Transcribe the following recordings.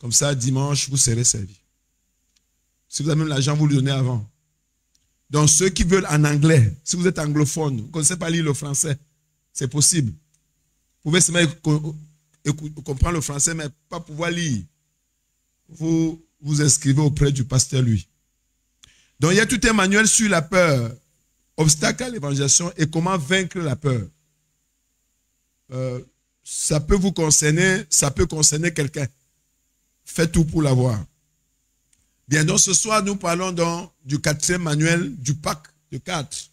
Comme ça, dimanche, vous serez servi. Si vous avez même l'argent, vous le donnez avant. Donc, ceux qui veulent en anglais, si vous êtes anglophone, vous ne connaissez pas lire le français, c'est possible. Vous pouvez seulement comprendre le français, mais pas pouvoir lire. Vous vous inscrivez auprès du pasteur, lui. Donc, il y a tout un manuel sur la peur, obstacle à l'évangélisation et comment vaincre la peur. Ça peut vous concerner, ça peut concerner quelqu'un. Faites tout pour l'avoir. Bien, donc ce soir, nous parlons donc du 4e manuel du pack de 4.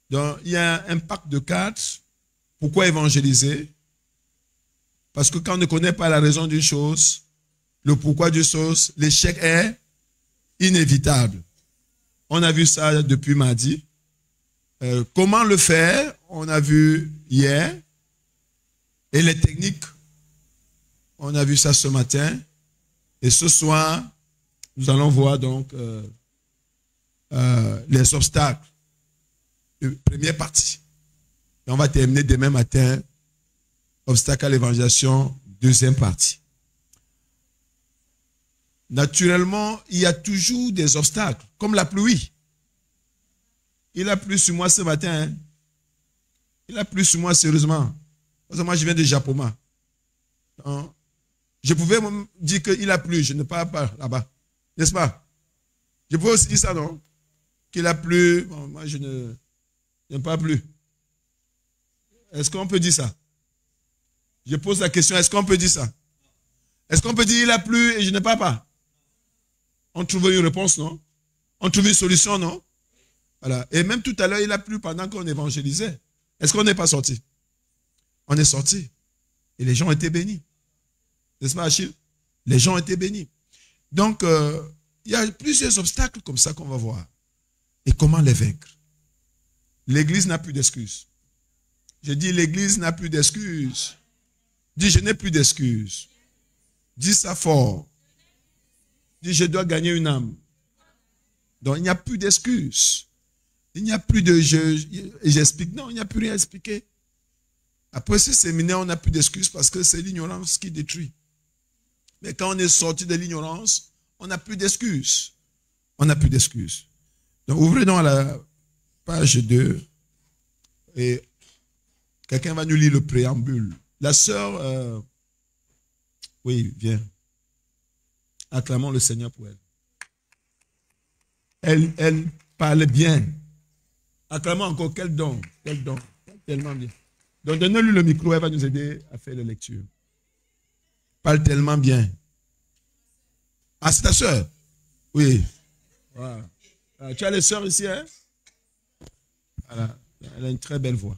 Donc, il y a un pack de 4. Pourquoi évangéliser? Parce que quand on ne connaît pas la raison d'une chose, le pourquoi d'une chose, l'échec est inévitable. On a vu ça depuis mardi. Comment le faire? On a vu hier. Et les techniques, on a vu ça ce matin. Et ce soir, nous allons voir donc les obstacles. Première partie. Et on va terminer demain matin. Obstacles à l'évangélisation, deuxième partie. Naturellement, il y a toujours des obstacles, comme la pluie. Il a plu sur moi ce matin. Hein? Il a plu sur moi sérieusement. Parce que moi, je viens de Japoma. Je pouvais me dire qu'il a plu, je ne pars pas là-bas. N'est-ce pas? Je pouvais aussi dire ça, non? Qu'il a plu, bon, moi, je n'aime pas plus. Est-ce qu'on peut dire ça? Je pose la question, est-ce qu'on peut dire ça? Est-ce qu'on peut dire il a plu et je ne pars pas? On trouve une réponse, non? On trouve une solution, non? Voilà. Et même tout à l'heure, il a plu pendant qu'on évangélisait. Est-ce qu'on n'est pas sorti? On est sorti. Et les gens ont été bénis. N'est-ce pas, Achille? Les gens ont été bénis. Donc, il y a plusieurs obstacles comme ça qu'on va voir. Et comment les vaincre? L'Église n'a plus d'excuses. Je dis, l'Église n'a plus d'excuses. Dis, je n'ai plus d'excuses. Dis ça fort. Dis, je dois gagner une âme. Donc, il n'y a plus d'excuses. Il n'y a plus de j'explique. Non, il n'y a plus rien à expliquer. Après ce séminaire, on n'a plus d'excuses parce que c'est l'ignorance qui détruit. Mais quand on est sorti de l'ignorance, on n'a plus d'excuses. On n'a plus d'excuses. Donc, ouvrez donc à la page 2 et quelqu'un va nous lire le préambule. La sœur, oui, viens. Acclamons le Seigneur pour elle. Elle parle bien. Acclamons encore, quel don, tellement bien. Donc, donnez-lui le micro, elle va nous aider à faire la lecture. Parle tellement bien. Ah, c'est ta soeur? Oui. Voilà. Tu as les sœurs ici, hein? Voilà. Elle a une très belle voix.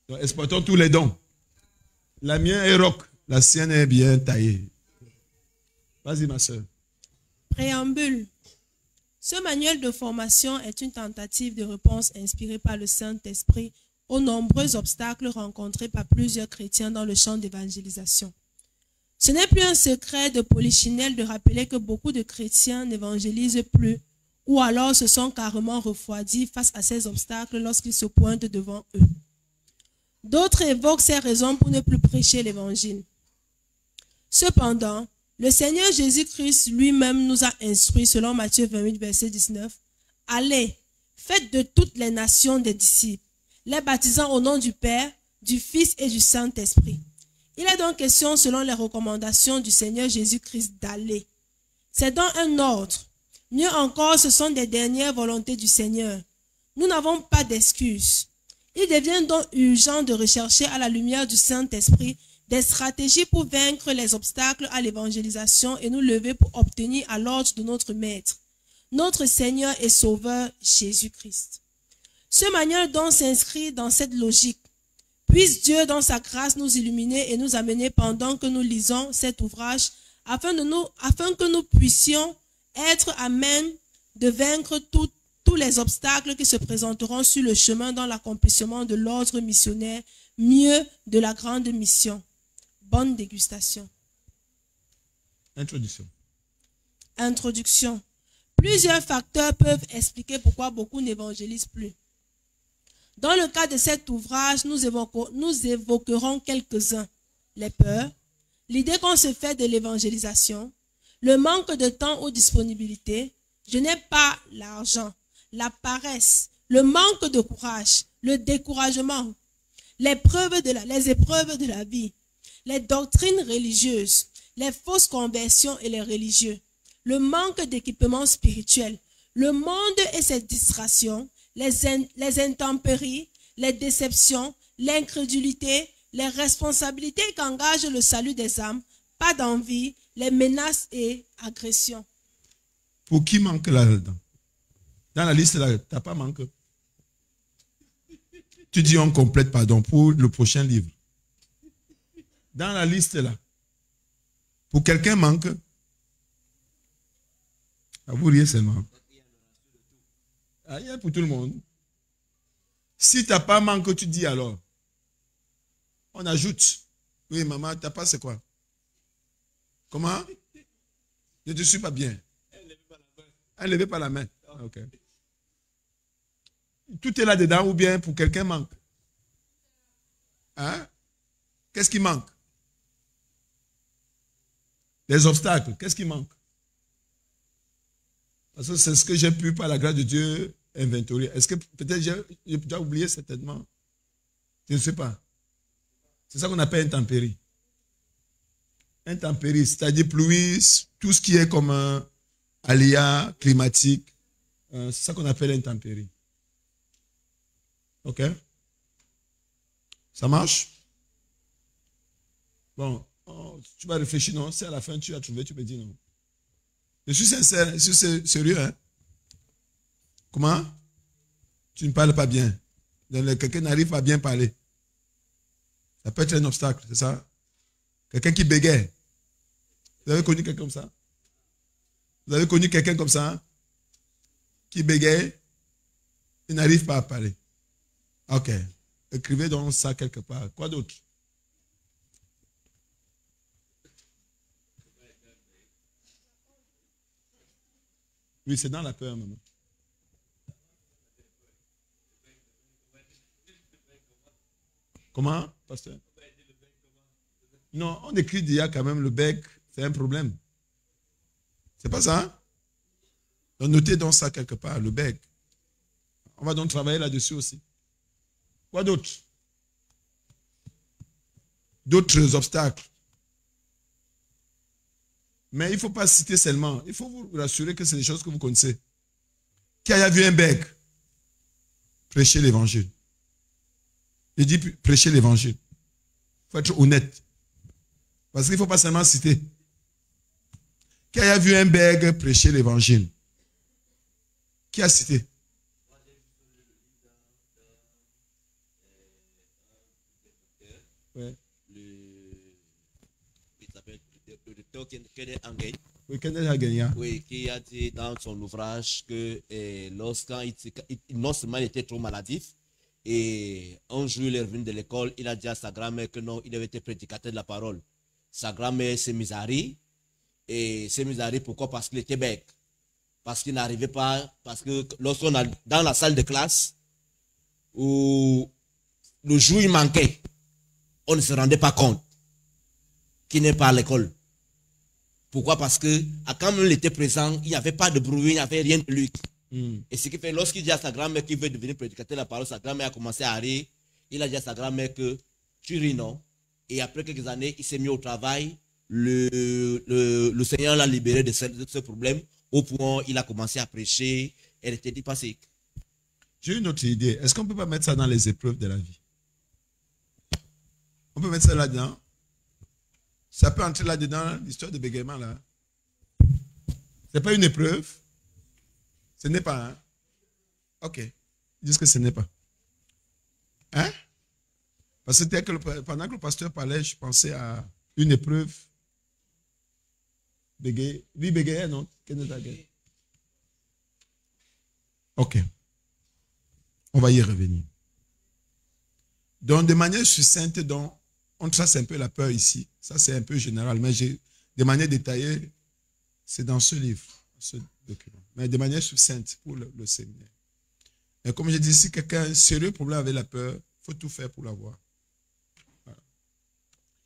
Donc, exportons tous les dons. La mienne est rock, la sienne est bien taillée. Vas-y, ma soeur. Préambule. Ce manuel de formation est une tentative de réponse inspirée par le Saint-Esprit aux nombreux obstacles rencontrés par plusieurs chrétiens dans le champ d'évangélisation. Ce n'est plus un secret de polichinelle de rappeler que beaucoup de chrétiens n'évangélisent plus ou alors se sont carrément refroidis face à ces obstacles lorsqu'ils se pointent devant eux. D'autres évoquent ces raisons pour ne plus prêcher l'évangile. Cependant, le Seigneur Jésus-Christ lui-même nous a instruits selon Matthieu 28, verset 19. « Allez, faites de toutes les nations des disciples, les baptisant au nom du Père, du Fils et du Saint-Esprit. » Il est donc question, selon les recommandations du Seigneur Jésus-Christ, d'aller. C'est donc un ordre. Mieux encore, ce sont des dernières volontés du Seigneur. Nous n'avons pas d'excuses. Il devient donc urgent de rechercher à la lumière du Saint-Esprit des stratégies pour vaincre les obstacles à l'évangélisation et nous lever pour obtenir à l'ordre de notre Maître, notre Seigneur et Sauveur Jésus-Christ. Ce manuel donc s'inscrit dans cette logique. Puisse Dieu dans sa grâce nous illuminer et nous amener pendant que nous lisons cet ouvrage afin que nous puissions être à même de vaincre tous les obstacles qui se présenteront sur le chemin dans l'accomplissement de l'ordre missionnaire, mieux de la grande mission. Bonne dégustation. Introduction. Plusieurs facteurs peuvent expliquer pourquoi beaucoup n'évangélisent plus. Dans le cas de cet ouvrage, nous évoquerons quelques-uns. Les peurs, l'idée qu'on se fait de l'évangélisation, le manque de temps ou disponibilité, je n'ai pas l'argent, la paresse, le manque de courage, le découragement, les épreuves de la vie, les doctrines religieuses, les fausses conversions et les religieux, le manque d'équipement spirituel, le monde et ses distractions, les intempéries, les déceptions, l'incrédulité, les responsabilités qu'engage le salut des âmes, pas d'envie, les menaces et agressions. Pour qui manque là-dedans? Dans la liste là, tu n'as pas manqué. Tu dis on complète, pardon, pour le prochain livre. Dans la liste là, pour quelqu'un manque. À vous riez seulement. Ah, il y a pour tout le monde. Si tu n'as pas manqué, tu dis alors. On ajoute. Oui, maman, tu n'as pas, c'est quoi? Comment? Je ne te suis pas bien. Elle ne levait pas la main. Ok. Tout est là-dedans ou bien pour quelqu'un manque? Hein? Qu'est-ce qui manque? Les obstacles, qu'est-ce qui manque? Parce que c'est ce que j'ai pu, par la grâce de Dieu, inventorier. Est-ce que peut-être j'ai déjà oublié certainement? Je ne sais pas. C'est ça qu'on appelle intempérie. Intempérie, c'est-à-dire pluie, tout ce qui est comme un aléa climatique. C'est ça qu'on appelle intempérie. Ok? Ça marche? Bon, tu vas réfléchir, non? Si à la fin tu as trouvé, tu me dis non. Je suis sincère, je suis sérieux. Hein? Comment? Tu ne parles pas bien. Quelqu'un n'arrive pas à bien parler. Ça peut être un obstacle, c'est ça? Quelqu'un qui bégaye. Vous avez connu quelqu'un comme ça? Vous avez connu quelqu'un comme ça? Hein? Qui bégaye? Il n'arrive pas à parler. Ok. Écrivez donc ça quelque part. Quoi d'autre? Oui, c'est dans la peur, maman. Comment, pasteur? Non, on écrit déjà quand même le bec, c'est un problème. C'est pas ça? Hein? Donc notez donc ça quelque part, le bec. On va donc travailler là-dessus aussi. Quoi d'autre? D'autres obstacles. Mais il ne faut pas citer seulement. Il faut vous rassurer que c'est des choses que vous connaissez. Qui a vu un bec? Prêcher l'évangile. Il dit prêcher l'évangile. Il faut être honnête. Parce qu'il ne faut pas seulement citer. Qui a vu un bec prêcher l'évangile? Qui a cité? Ouais. Oui, qui a dit dans son ouvrage que lorsqu'il non seulement il était trop maladif, et un jour il est revenu de l'école, il a dit à sa grand-mère que non, il devait être prédicateur de la parole. Sa grand-mère s'est mise à rire, et s'est mise à rire pourquoi? Parce qu'il était bec. Parce qu'il n'arrivait pas, parce que lorsqu'on a dans la salle de classe, où le jour il manquait, on ne se rendait pas compte qu'il n'est pas à l'école. Pourquoi? Parce que quand il était présent, il n'y avait pas de bruit, il n'y avait rien de lui. Et ce qui fait, lorsqu'il dit à sa grand-mère qu'il veut devenir prédicateur de la parole, sa grand-mère a commencé à rire. Il a dit à sa grand-mère que tu ris, non? Et après quelques années, il s'est mis au travail. Le Seigneur l'a libéré de ce problème. Au point, il a commencé à prêcher. Elle était dit passée. J'ai une autre idée. Est-ce qu'on ne peut pas mettre ça dans les épreuves de la vie? On peut mettre ça là-dedans? Ça peut entrer là-dedans, l'histoire de bégaiement là. Ce n'est pas une épreuve. Ce n'est pas, hein? Ok. Ils disent que ce n'est pas. Hein? Parce que pendant que le pasteur parlait, je pensais à une épreuve. Bégayer. Lui bégayait, non? Ok. On va y revenir. Donc, de manière succincte, donc, on trace un peu la peur ici. Ça, c'est un peu général. Mais de manière détaillée, c'est dans ce livre, ce document. Mais de manière succincte pour le séminaire. Et comme je dis, si quelqu'un a un sérieux problème avec la peur, il faut tout faire pour l'avoir. Voilà.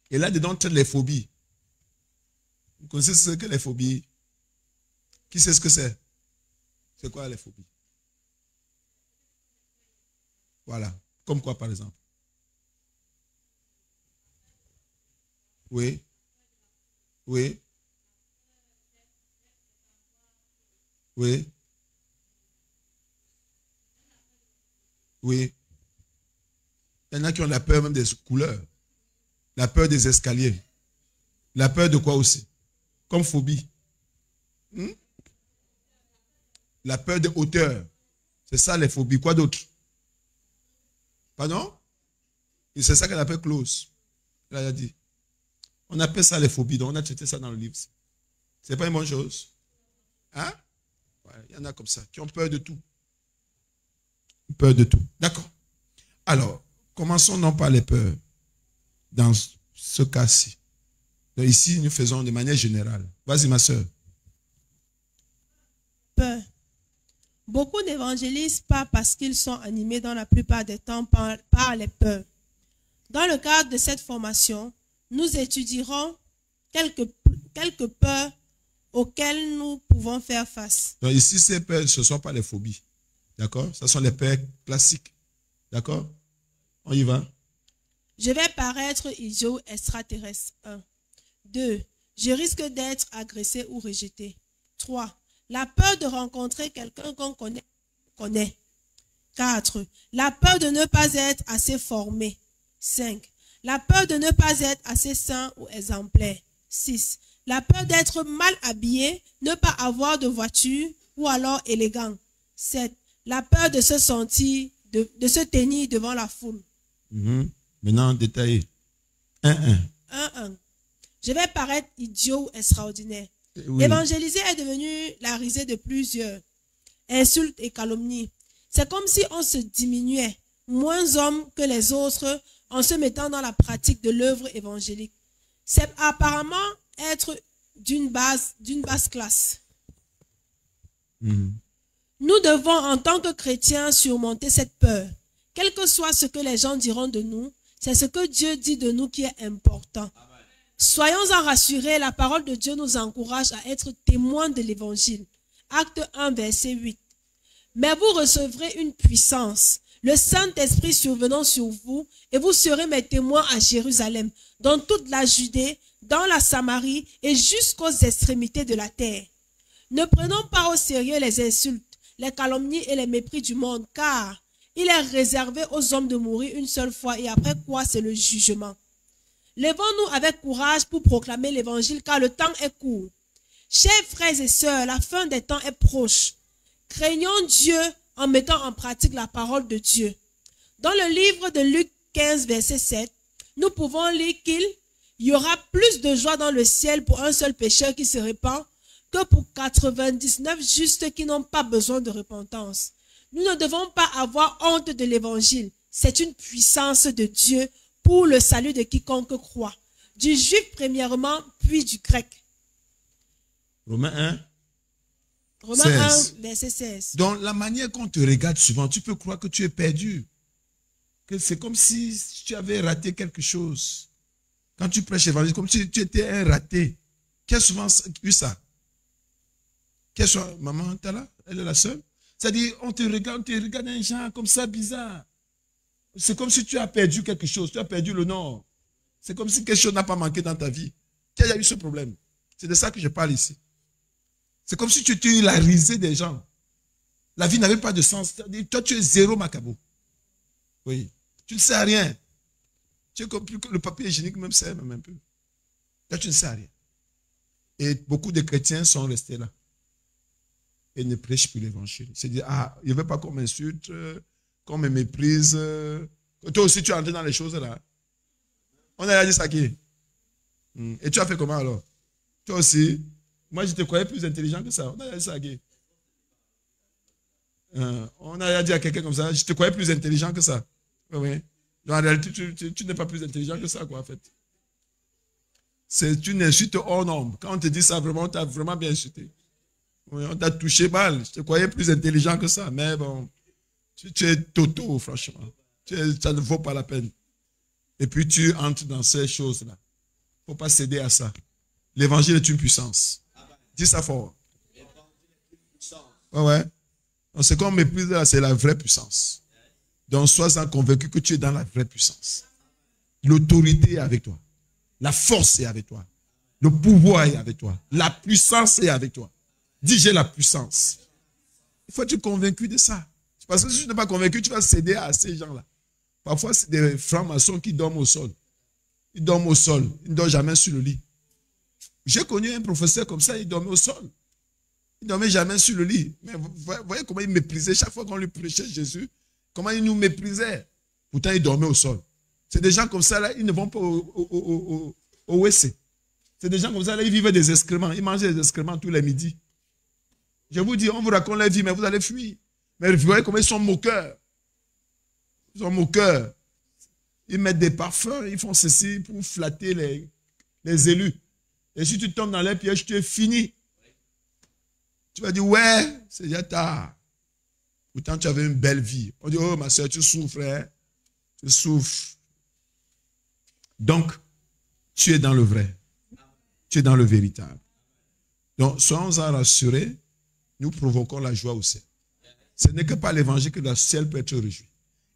Et là-dedans, on traite les phobies. Vous connaissez ce que les phobies? Qui sait ce que c'est? C'est quoi les phobies? Voilà. Comme quoi, par exemple? Oui. Oui. Oui. Oui. Il y en a qui ont la peur même des couleurs. La peur des escaliers. La peur de quoi aussi? Comme phobie. La peur des hauteurs. C'est ça les phobies. Quoi d'autre? Pardon? Et c'est ça qu'elle appelle close. Elle a dit. On appelle ça les phobies. Donc on a traité ça dans le livre. C'est pas une bonne chose. Hein? Ouais, il y en a comme ça, qui ont peur de tout. Peur de tout. D'accord. Alors, commençons non par les peurs. Dans ce cas-ci. Ici, nous faisons de manière générale. Vas-y, ma soeur. Peur. Beaucoup n'évangélisent pas parce qu'ils sont animés dans la plupart des temps par les peurs. Dans le cadre de cette formation, nous étudierons quelques peurs auxquelles nous pouvons faire face. Donc ici, ces peurs, ce ne sont pas les phobies. D'accord? Ce sont les peurs classiques. D'accord? On y va. Je vais paraître idiot extraterrestre. 1. 2. Je risque d'être agressé ou rejeté. 3. La peur de rencontrer quelqu'un qu'on connaît. 4. La peur de ne pas être assez formé. 5. La peur de ne pas être assez sain ou exemplaire. 6. La peur d'être mal habillé, ne pas avoir de voiture ou alors élégant. 7. La peur de se sentir, de se tenir devant la foule. Maintenant, détaillé. 1. Je vais paraître idiot ou extraordinaire. Oui. Évangéliser est devenu la risée de plusieurs. Insultes et calomnies. C'est comme si on se diminuait, moins homme que les autres, en se mettant dans la pratique de l'œuvre évangélique. C'est apparemment être d'une basse classe. Nous devons, en tant que chrétiens, surmonter cette peur. Quel que soit ce que les gens diront de nous, c'est ce que Dieu dit de nous qui est important. Soyons-en rassurés, la parole de Dieu nous encourage à être témoins de l'évangile. Acte 1, verset 8. Mais vous recevrez une puissance, le Saint-Esprit survenant sur vous, et vous serez mes témoins à Jérusalem, dans toute la Judée, dans la Samarie et jusqu'aux extrémités de la terre. Ne prenons pas au sérieux les insultes, les calomnies et les mépris du monde, car il est réservé aux hommes de mourir une seule fois et après quoi c'est le jugement. Levons-nous avec courage pour proclamer l'évangile car le temps est court. Chers frères et sœurs, la fin des temps est proche. Craignons Dieu en mettant en pratique la parole de Dieu. Dans le livre de Luc 15, verset 7, nous pouvons lire qu'il y aura plus de joie dans le ciel pour un seul pécheur qui se répand que pour 99 justes qui n'ont pas besoin de repentance. Nous ne devons pas avoir honte de l'évangile. C'est une puissance de Dieu pour le salut de quiconque croit. Du juif premièrement, puis du grec. Romains 1. Romains 16. 1, verset 16. Donc, la manière qu'on te regarde souvent, tu peux croire que tu es perdu. Que c'est comme si tu avais raté quelque chose. Quand tu prêches l'évangile, comme si tu étais un raté. Qui a souvent eu ça? Maman, t'es là? Elle est la seule? C'est-à-dire, on te regarde un genre comme ça, bizarre. C'est comme si tu as perdu quelque chose, tu as perdu le nord. C'est comme si quelque chose n'a pas manqué dans ta vie. Qui a eu ce problème? C'est de ça que je parle ici. C'est comme si tu étais la risée des gens. La vie n'avait pas de sens. Toi, tu es zéro macabo. Oui. Tu ne sais rien. Tu es comme plus que le papier hygiénique même sert même un peu. Toi, tu ne sais rien. Et beaucoup de chrétiens sont restés là. Et ne prêchent plus l'évangile. C'est dire, il ne veut pas qu'on m'insulte, qu'on me méprise. Toi aussi, tu es entré dans les choses là. On a dit ça qui? Et tu as fait comment alors? Toi aussi? Moi, je te croyais plus intelligent que ça. On a dit ça qui? On a dit à quelqu'un comme ça, je te croyais plus intelligent que ça. Oui. En réalité, tu n'es pas plus intelligent que ça, quoi, en fait. C'est une insulte hors norme. Quand on te dit ça, vraiment, on t'a vraiment bien insulté. Oui, on t'a touché mal. Je te croyais plus intelligent que ça. Mais bon, tu es toto, franchement. Ça ne vaut pas la peine. Et puis tu entres dans ces choses-là. Il ne faut pas céder à ça. L'évangile est une puissance. Dis ça fort. Ouais. Donc, ce qu'on méprise là, c'est la vraie puissance. Donc, sois-en convaincu que tu es dans la vraie puissance. L'autorité est avec toi. La force est avec toi. Le pouvoir est avec toi. La puissance est avec toi. Dis, j'ai la puissance. Il faut être convaincu de ça. Parce que si tu n'es pas convaincu, tu vas céder à ces gens-là. Parfois, c'est des francs-maçons qui dorment au sol. Ils dorment au sol. Ils ne dorment jamais sur le lit. J'ai connu un professeur comme ça, il dormait au sol. Il ne dormait jamais sur le lit. Mais vous voyez comment il méprisait chaque fois qu'on lui prêchait Jésus. Comment il nous méprisait. Pourtant, il dormait au sol. C'est des gens comme ça, là, ils ne vont pas au WC. C'est des gens comme ça, là, ils vivent des excréments. Ils mangent des excréments tous les midis. Je vous dis, on vous raconte la vie, mais vous allez fuir. Mais vous voyez comment ils sont moqueurs. Ils sont moqueurs. Ils mettent des parfums, ils font ceci pour flatter les élus. Et si tu tombes dans les pièges, tu es fini. Tu vas dire, ouais, c'est déjà tard. Pourtant, tu avais une belle vie. On dit, oh, ma soeur, tu souffres, hein? Tu souffres. Donc, tu es dans le vrai. Tu es dans le véritable. Donc, soyons-en rassurés, nous provoquons la joie au ciel. Ce n'est que par l'évangile que le ciel peut être réjoui.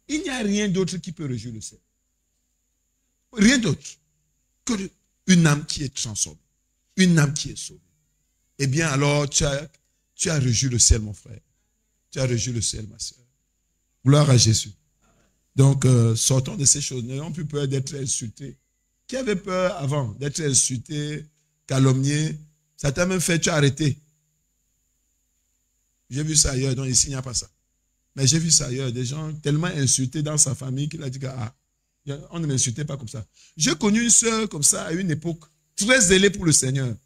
Il n'y a rien d'autre qui peut réjouir le ciel. Rien d'autre que une âme qui est transformée. Une âme qui est sauvée. Eh bien, alors, tu as réjoui le ciel, mon frère. Tu as réjoui le ciel, ma soeur. Gloire à Jésus. Donc, sortons de ces choses. N'ayons plus peur d'être insultés. Qui avait peur avant d'être insulté, calomnié? Ça t'a même fait, tu as arrêté. J'ai vu ça ailleurs, donc ici, il n'y a pas ça. Mais j'ai vu ça ailleurs, des gens tellement insultés dans sa famille qu'il a dit on ne m'insultait pas comme ça. J'ai connu une soeur comme ça à une époque, très zélée pour le Seigneur.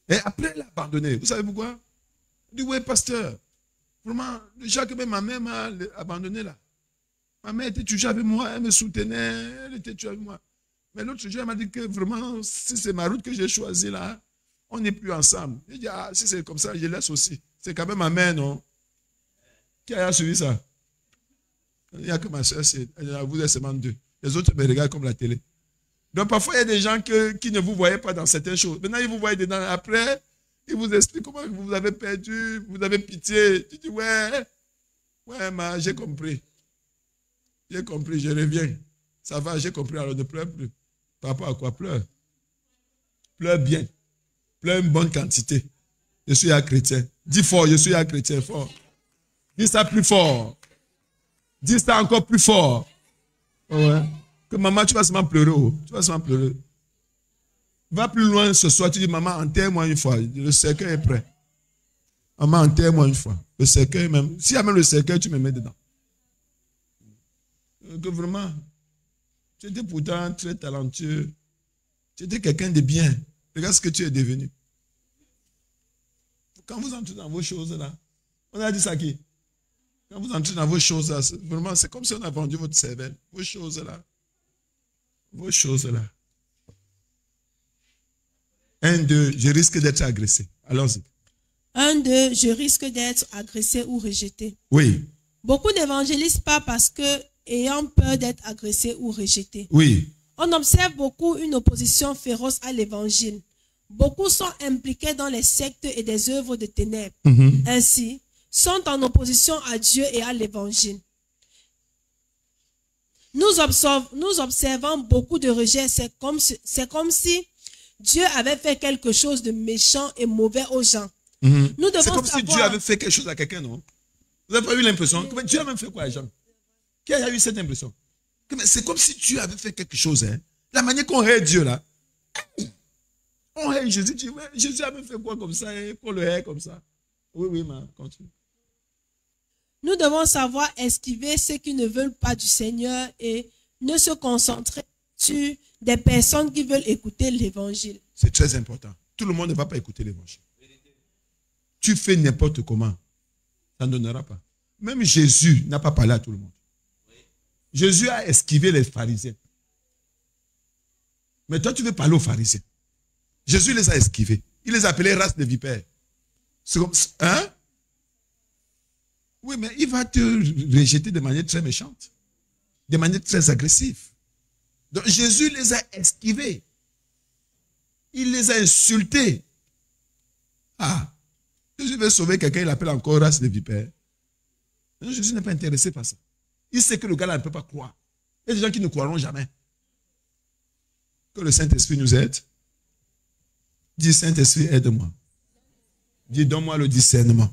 Et après, elle a abandonné. Vous savez pourquoi? Elle dit, oui, pasteur, vraiment, déjà que même ma mère m'a abandonné là. Ma mère était toujours avec moi, elle me soutenait, elle était toujours avec moi. Mais l'autre jour, elle m'a dit que vraiment, si c'est ma route que j'ai choisie là, on n'est plus ensemble. J'ai dit, si c'est comme ça, je laisse aussi. C'est quand même ma mère, non? Qui a suivi ça? Il n'y a que ma soeur, vous êtes seulement deux. Les autres me regardent comme la télé. Donc parfois, il y a des gens qui ne vous voyaient pas dans certaines choses. Maintenant, ils vous voient dedans. Après, ils vous expliquent comment vous avez perdu, vous avez pitié. Tu dis, ouais, j'ai compris. J'ai compris, je reviens. Ça va, j'ai compris, alors ne pleure plus. Par rapport à quoi? Pleure. Pleure bien. Pleure une bonne quantité. Je suis un chrétien. Dis fort, je suis un chrétien, fort. Dis ça plus fort. Dis ça encore plus fort. Ouais. Que maman, tu vas seulement pleurer. Oh. Tu vas seulement pleurer. Va plus loin ce soir. Tu dis, maman, enterre-moi une fois. Le cercueil est prêt. Maman, enterre-moi une fois. Le cercueil même. S'il y a même le cercueil, tu me mets dedans. Que vraiment, tu étais pourtant très talentueux. Tu étais quelqu'un de bien. Regarde ce que tu es devenu. Quand vous entrez dans vos choses là, on a dit ça qui? Quand vous entrez dans vos choses là, vraiment, c'est comme si on a vendu votre cervelle. Vos choses là. Vos choses là. 1, 2, je risque d'être agressé. Allons-y. 1, 2, je risque d'être agressé ou rejeté. Oui. Beaucoup n'évangélisent pas parce que, ayant peur d'être agressé ou rejeté. Oui. On observe beaucoup une opposition féroce à l'évangile. Beaucoup sont impliqués dans les sectes et des œuvres de ténèbres. Ainsi, sont en opposition à Dieu et à l'évangile. Nous observons beaucoup de rejet. C'est comme si Dieu avait fait quelque chose de méchant et mauvais aux gens. Nous devons c'est comme si Dieu avait fait quelque chose à quelqu'un, non? Vous n'avez pas eu l'impression que Dieu a même fait quoi à Jean? Qui a eu cette impression? C'est comme si Dieu avait fait quelque chose. Hein? La manière qu'on hait Dieu là. On hait Jésus. Tu dis, ouais, Jésus a même fait quoi comme ça? Hein? Qu'on le hait comme ça. Oui, mais continue. Nous devons savoir esquiver ceux qui ne veulent pas du Seigneur et ne se concentrer sur des personnes qui veulent écouter l'évangile. C'est très important. Tout le monde ne va pas écouter l'évangile. Tu fais n'importe comment. Ça ne donnera pas. Même Jésus n'a pas parlé à tout le monde. Jésus a esquivé les pharisiens. Mais toi, tu veux parler aux pharisiens. Jésus les a esquivés. Il les a appelés race de vipères. C'est comme, hein? Oui, mais il va te rejeter de manière très méchante. De manière très agressive. Donc Jésus les a esquivés. Il les a insultés. Ah, Jésus veut sauver quelqu'un, il appelle encore race de vipères. Non, Jésus n'est pas intéressé par ça. Il sait que le gars-là ne peut pas croire. Il y a des gens qui ne croiront jamais. Que le Saint-Esprit nous aide. Dis, Saint-Esprit, aide-moi. Dis, donne-moi le discernement.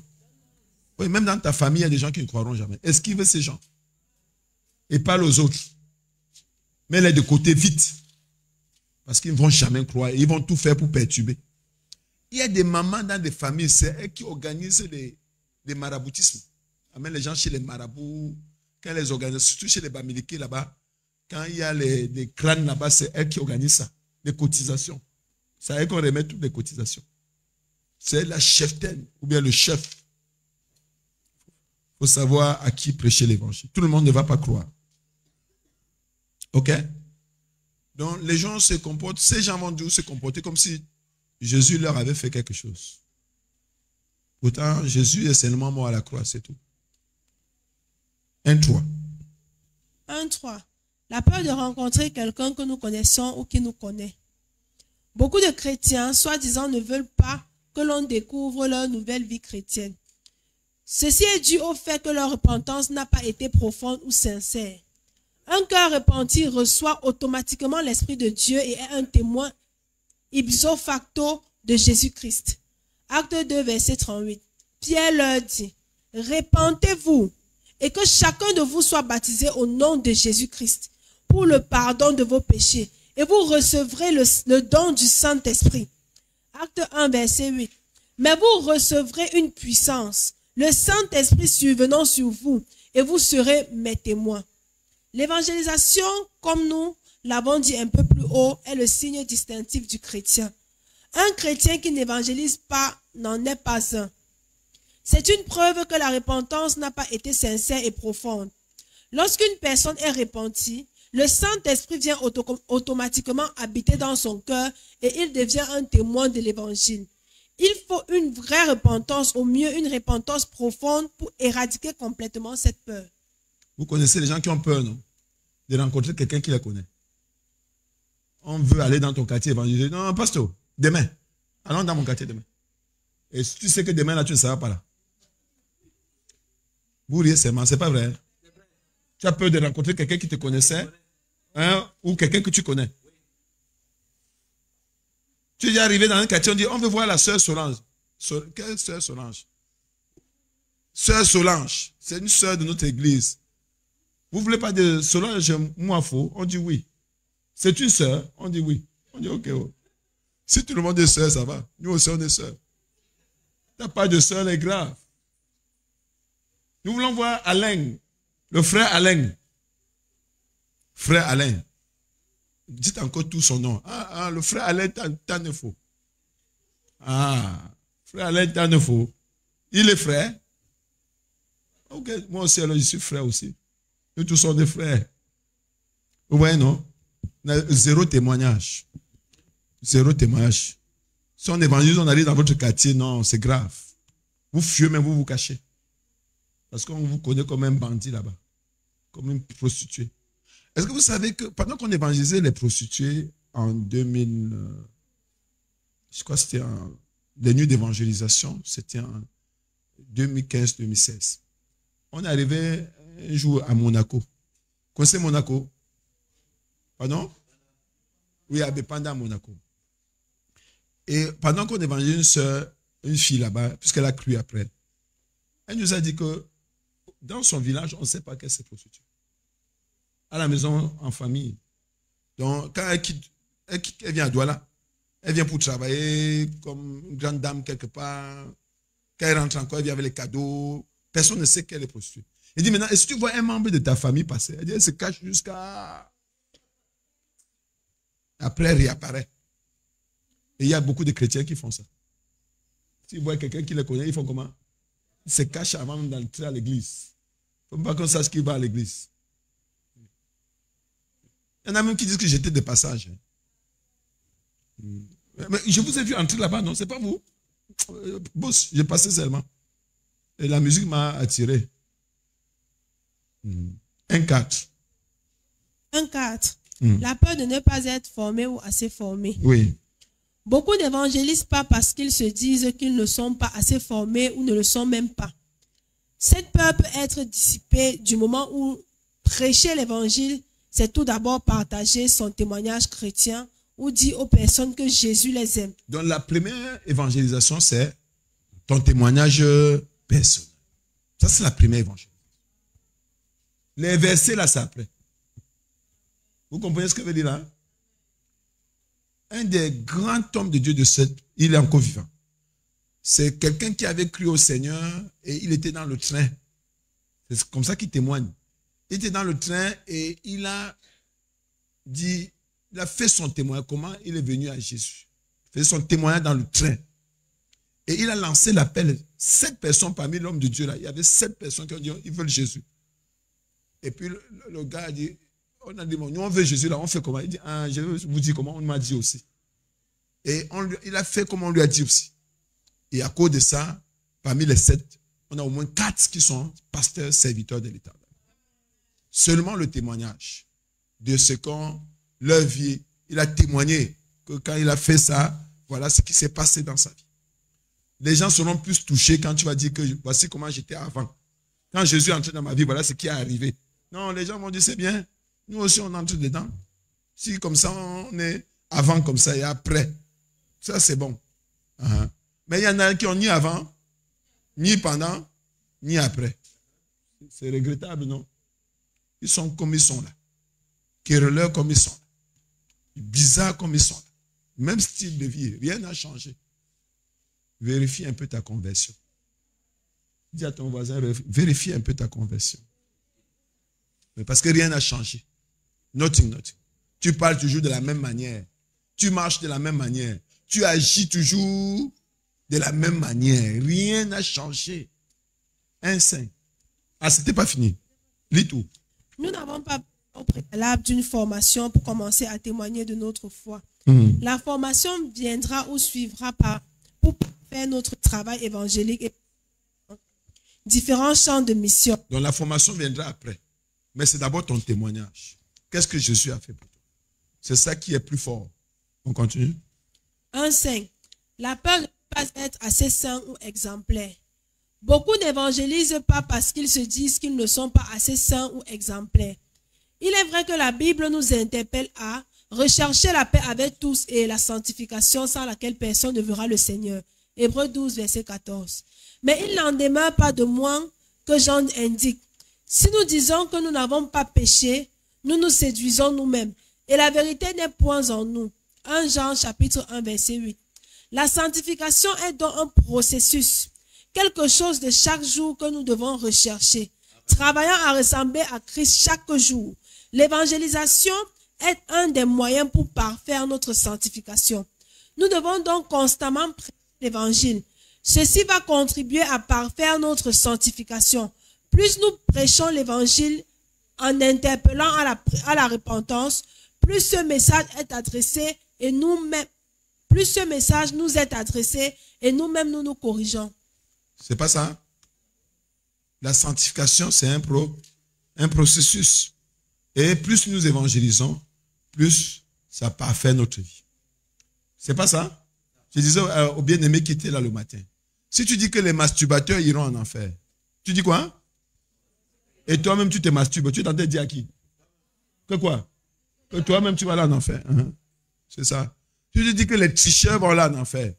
Oui, même dans ta famille, il y a des gens qui ne croiront jamais. Esquive ces gens. Et parle aux autres. Mets-les de côté vite. Parce qu'ils ne vont jamais croire. Ils vont tout faire pour perturber. Il y a des mamans dans des familles, c'est elles qui organisent des maraboutismes. Amènent les gens chez les marabouts. Quand elles les organisent, surtout chez les Bamiliki là-bas, quand il y a des crânes là-bas, c'est elles qui organisent ça. Les cotisations. C'est à elles qu'on remet toutes les cotisations. C'est la cheftaine ou bien le chef. Il faut savoir à qui prêcher l'évangile. Tout le monde ne va pas croire. Ok? Donc les gens se comportent, ces gens vont se comporter comme si Jésus leur avait fait quelque chose. Pourtant, Jésus est seulement mort à la croix, c'est tout. 1-3. 1-3. La peur de rencontrer quelqu'un que nous connaissons ou qui nous connaît. Beaucoup de chrétiens, soi-disant, ne veulent pas que l'on découvre leur nouvelle vie chrétienne. Ceci est dû au fait que leur repentance n'a pas été profonde ou sincère. Un cœur repenti reçoit automatiquement l'Esprit de Dieu et est un témoin ipso facto de Jésus-Christ. Acte 2, verset 38. Pierre leur dit, « Repentez-vous et que chacun de vous soit baptisé au nom de Jésus-Christ pour le pardon de vos péchés et vous recevrez le don du Saint-Esprit. » Acte 1, verset 8. « Mais vous recevrez une puissance, le Saint-Esprit survenant sur vous, et vous serez mes témoins. » L'évangélisation, comme nous l'avons dit un peu plus haut, est le signe distinctif du chrétien. Un chrétien qui n'évangélise pas n'en est pas un. C'est une preuve que la repentance n'a pas été sincère et profonde. Lorsqu'une personne est repentie, le Saint-Esprit vient automatiquement habiter dans son cœur et il devient un témoin de l'évangile. Il faut une vraie repentance, au mieux une repentance profonde pour éradiquer complètement cette peur. Vous connaissez les gens qui ont peur, non? De rencontrer quelqu'un qui la connaît. On veut aller dans ton quartier évangéliser. Non, pasteur, demain. Allons dans mon quartier demain. Et si tu sais que demain, là, tu ne seras pas là. Vous riez seulement, c'est pas vrai. Tu as peur de rencontrer quelqu'un qui te connaissait, hein, ou quelqu'un que tu connais. Tu es arrivé dans un quartier, on dit, on veut voir la sœur Solange. Quelle sœur Solange? Sœur Solange, c'est une sœur de notre église. Vous ne voulez pas de Solange Mouafo? On dit oui. C'est une sœur? On dit oui. On dit ok. Oh. Si tout le monde est sœur, ça va. Nous aussi, on est sœurs. Tu n'as pas de sœur, c'est grave. Nous voulons voir Alain, le frère Alain. Frère Alain. Dites encore tout son nom. Le frère Alain Tanefo. Frère Alain Tanefo. Il est frère? Ok, moi aussi, alors je suis frère aussi. Nous tous sommes des frères. Vous voyez, non? Zéro témoignage. Zéro témoignage. Si on évangélise, on arrive dans votre quartier, non, c'est grave. Vous fuyez, mais vous vous cachez. Parce qu'on vous connaît comme un bandit là-bas. Comme une prostituée. Est-ce que vous savez que pendant qu'on évangélisait les prostituées en 2000, je crois que c'était les nuits d'évangélisation, c'était en 2015-2016. On est arrivé un jour à Monaco. Vous connaissez Monaco? Pardon? Oui, à Bépanda, à Monaco. Et pendant qu'on évangélise une soeur, une fille là-bas, puisqu'elle a cru après, elle nous a dit que dans son village, on ne sait pas qu'elle s'est prostituée. À la maison, en famille. Donc, quand elle vient à Douala, elle vient pour travailler comme une grande dame quelque part. Quand elle rentre encore, elle vient avec les cadeaux. Personne ne sait qu'elle est prostituée. Il dit maintenant, est-ce que tu vois un membre de ta famille passer? Elle dit, elle se cache jusqu'à... Après, elle réapparaît. Et il y a beaucoup de chrétiens qui font ça. S'ils voient quelqu'un qui les connaît, ils font comment? Ils se cachent avant d'entrer à l'église. Il ne faut pas qu'on sache qu'il va à l'église. Il y en a même qui disent que j'étais de passage. Mais je vous ai vu entrer là-bas, non? C'est pas vous? Boss, j'ai passé seulement. Et la musique m'a attiré. 1-4. 1-4. La peur de ne pas être formé ou assez formé. Oui. Beaucoup n'évangélisent pas parce qu'ils se disent qu'ils ne sont pas assez formés ou ne le sont même pas. Cette peur peut être dissipée du moment où prêcher l'évangile, c'est tout d'abord partager son témoignage chrétien ou dire aux personnes que Jésus les aime. Donc la première évangélisation, c'est ton témoignage personnel. Ça, c'est la première évangélisation. Les versets, là, c'est après. Vous comprenez ce que veut dire là? Un des grands hommes de Dieu de cette, il est encore vivant. C'est quelqu'un qui avait cru au Seigneur et il était dans le train. C'est comme ça qu'il témoigne. Il était dans le train et il a dit, il a fait son témoignage, comment il est venu à Jésus. Il fait son témoignage dans le train. Et il a lancé l'appel. 7 personnes parmi l'homme de Dieu là. Il y avait 7 personnes qui ont dit, ils veulent Jésus. Et puis le gars a dit, on a dit, bon, nous on veut Jésus là, on fait comment? Il dit, ah, je vais vous dire comment, on m'a dit aussi. Et il a fait comme on lui a dit aussi. Et à cause de ça, parmi les 7, on a au moins 4 qui sont pasteurs, serviteurs de l'État. Seulement le témoignage de ce qu'on leur vie, il a témoigné que quand il a fait ça, voilà ce qui s'est passé dans sa vie. Les gens seront plus touchés quand tu vas dire que voici comment j'étais avant. Quand Jésus est entré dans ma vie, voilà ce qui est arrivé. Non, les gens vont dire c'est bien. Nous aussi, on entre dedans. Si comme ça, on est avant comme ça et après, ça c'est bon. Mais il y en a qui ont ni avant, ni pendant, ni après. C'est regrettable, non? Ils sont comme ils sont là. Querelleurs comme ils sont là. Bizarres comme ils sont là. Même style de vie, rien n'a changé. Vérifie un peu ta conversion. Dis à ton voisin, vérifie un peu ta conversion. Mais parce que rien n'a changé. Nothing. Tu parles toujours de la même manière. Tu marches de la même manière. Tu agis toujours de la même manière. Rien n'a changé. Un saint. Ah, c'était pas fini. Lis tout. Nous n'avons pas au préalable d'une formation pour commencer à témoigner de notre foi. La formation viendra ou suivra pour faire notre travail évangélique et différents champs de mission. Donc la formation viendra après. Mais c'est d'abord ton témoignage. Qu'est-ce que Jésus a fait pour toi? C'est ça qui est plus fort. On continue. Un saint. La peur de ne pas être assez saint ou exemplaire. Beaucoup n'évangélisent pas parce qu'ils se disent qu'ils ne sont pas assez saints ou exemplaires. Il est vrai que la Bible nous interpelle à rechercher la paix avec tous et la sanctification sans laquelle personne ne verra le Seigneur. Hébreux 12, verset 14. Mais il n'en demeure pas de moins que Jean indique. Si nous disons que nous n'avons pas péché, nous nous séduisons nous-mêmes. Et la vérité n'est point en nous. 1 Jean chapitre 1, verset 8. La sanctification est donc un processus. Quelque chose de chaque jour que nous devons rechercher. Travaillant à ressembler à Christ chaque jour. L'évangélisation est un des moyens pour parfaire notre sanctification. Nous devons donc constamment prêcher l'évangile. Ceci va contribuer à parfaire notre sanctification. Plus nous prêchons l'évangile en interpellant à la repentance, plus ce message est adressé et nous-mêmes, plus ce message nous est adressé et nous-mêmes nous nous corrigeons. C'est pas ça? La sanctification, c'est un processus. Et plus nous évangélisons, plus ça parfait notre vie. C'est pas ça? Je disais au bien-aimé qui était là le matin. Si tu dis que les masturbateurs iront en enfer, tu dis quoi? Et toi-même tu te masturbes, tu es en train de dire à qui? Que quoi? Que toi-même tu vas là en enfer. C'est ça. Tu te dis que les tricheurs vont là en enfer.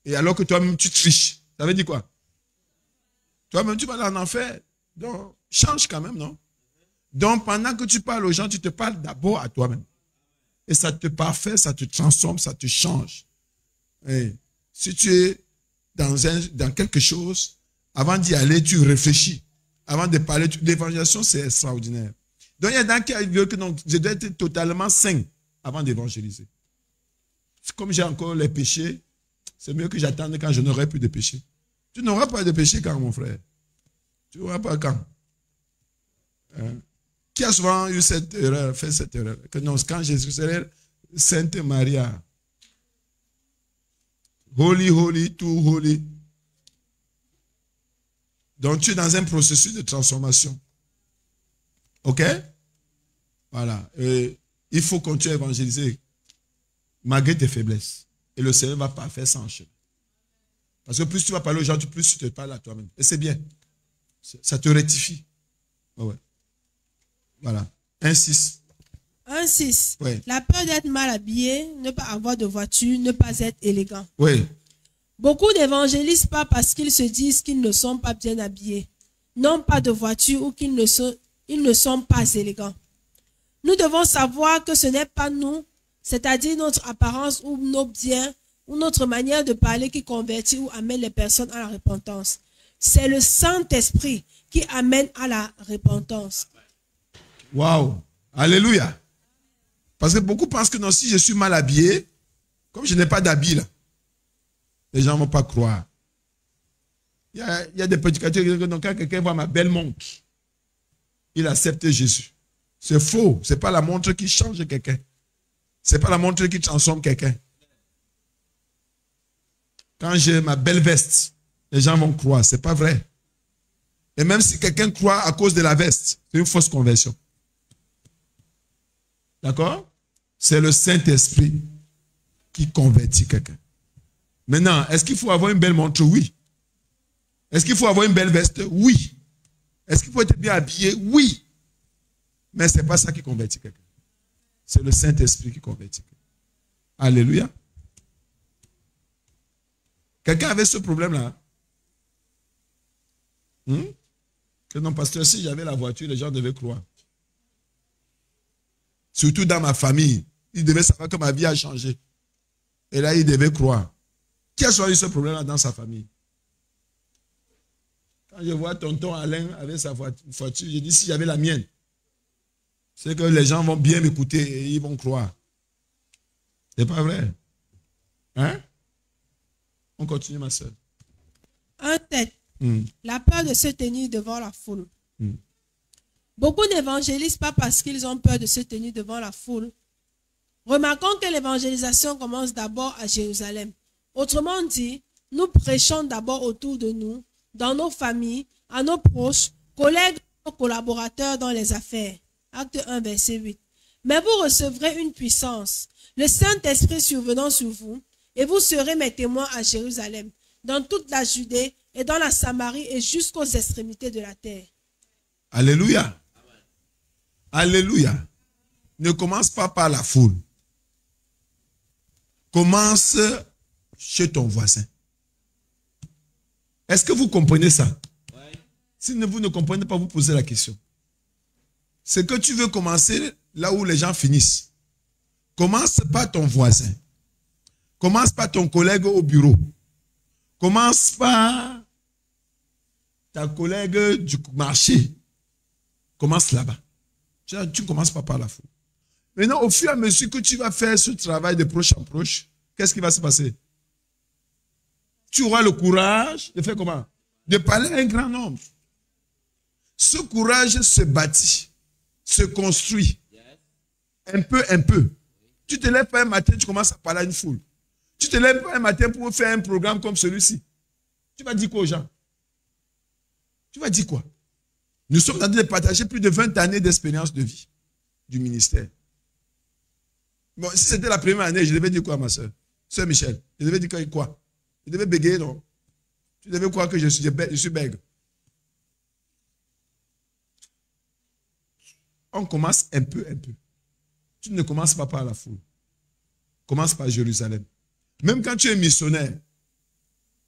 Et alors que toi-même tu triches. Ça veut dire quoi? Toi-même tu vas là en enfer. Donc, change quand même, non? Donc, pendant que tu parles aux gens, tu te parles d'abord à toi-même. Et ça te parfait, ça te transforme, ça te change. Et si tu es dans quelque chose, avant d'y aller, tu réfléchis. Avant de parler, l'évangélisation, c'est extraordinaire. Donc, il y a des gens qui veulent que je dois être totalement saint avant d'évangéliser. Comme j'ai encore les péchés, c'est mieux que j'attende quand je n'aurai plus de péchés. Tu n'auras pas de péché quand, mon frère? Tu n'auras pas quand? Qui a souvent eu cette erreur, fait cette erreur? Que non, quand Jésus serait Sainte Maria, holy, holy, too holy. Donc tu es dans un processus de transformation. Ok? Voilà. Et il faut continuer à évangéliser malgré tes faiblesses. Et le Seigneur va parfaire ça en chemin. Parce que plus tu vas parler aux gens, plus tu te parles à toi-même. Et c'est bien. Ça te rectifie. Ouais. Voilà. 1,6. 1,6. Oui. La peur d'être mal habillé, ne pas avoir de voiture, ne pas être élégant. Oui. Beaucoup n'évangélisent pas parce qu'ils se disent qu'ils ne sont pas bien habillés, n'ont pas de voiture ou qu'ils ne sont pas élégants. Nous devons savoir que ce n'est pas nous, c'est-à-dire notre apparence ou nos biens ou notre manière de parler qui convertit ou amène les personnes à la repentance. C'est le Saint-Esprit qui amène à la repentance. Waouh! Alléluia! Parce que beaucoup pensent que non, si je suis mal habillé, comme je n'ai pas d'habit là, les gens ne vont pas croire. Il y a des prédicateurs qui disent que quand quelqu'un voit ma belle montre, il accepte Jésus. C'est faux. Ce n'est pas la montre qui change quelqu'un. Ce n'est pas la montre qui transforme quelqu'un. Quand j'ai ma belle veste, les gens vont croire. Ce n'est pas vrai. Et même si quelqu'un croit à cause de la veste, c'est une fausse conversion. D'accord? C'est le Saint-Esprit qui convertit quelqu'un. Maintenant, est-ce qu'il faut avoir une belle montre? Oui. Est-ce qu'il faut avoir une belle veste? Oui. Est-ce qu'il faut être bien habillé? Oui. Mais ce n'est pas ça qui convertit quelqu'un. C'est le Saint-Esprit qui convertit quelqu'un. Alléluia. Quelqu'un avait ce problème-là? Que non, pasteur, si j'avais la voiture, les gens devaient croire. Surtout dans ma famille. Ils devaient savoir que ma vie a changé. Et là, ils devaient croire. Qui a choisi ce problème-là dans sa famille? Quand je vois tonton Alain avec sa voiture, je dis si j'avais la mienne, c'est que les gens vont bien m'écouter et ils vont croire. C'est pas vrai? Hein? On continue, ma soeur. Un tête. La peur de se tenir devant la foule. Beaucoup n'évangélisent pas parce qu'ils ont peur de se tenir devant la foule. Remarquons que l'évangélisation commence d'abord à Jérusalem. Autrement dit, nous prêchons d'abord autour de nous, dans nos familles, à nos proches, collègues, nos collaborateurs dans les affaires. Acte 1, verset 8. Mais vous recevrez une puissance, le Saint-Esprit survenant sur vous, et vous serez mes témoins à Jérusalem, dans toute la Judée et dans la Samarie et jusqu'aux extrémités de la terre. Alléluia. Alléluia. Ne commence pas par la foule. Commence chez ton voisin. Est-ce que vous comprenez ça? Ouais. Si vous ne comprenez pas, vous posez la question. C'est que tu veux commencer là où les gens finissent. Commence par ton voisin. Commence par ton collègue au bureau. Commence par ta collègue du marché. Commence là-bas. Tu ne commences pas par la foule. Maintenant, au fur et à mesure que tu vas faire ce travail de proche en proche, qu'est-ce qui va se passer? Tu auras le courage de faire comment? De parler à un grand nombre. Ce courage se bâtit, se construit. Un peu, un peu. Tu te lèves pas un matin, tu commences à parler à une foule. Tu te lèves pas un matin pour faire un programme comme celui-ci. Tu vas dire quoi aux gens? Tu vas dire quoi? Nous sommes en train de partager plus de 20 années d'expérience de vie du ministère. Bon, si c'était la première année, je devais dire quoi, ma soeur? Sœur Michel, je devais dire quoi? Je devais bégayer, non? Tu devais croire que je suis bègue. On commence un peu, un peu. Tu ne commences pas par la foule. Commence par Jérusalem. Même quand tu es missionnaire,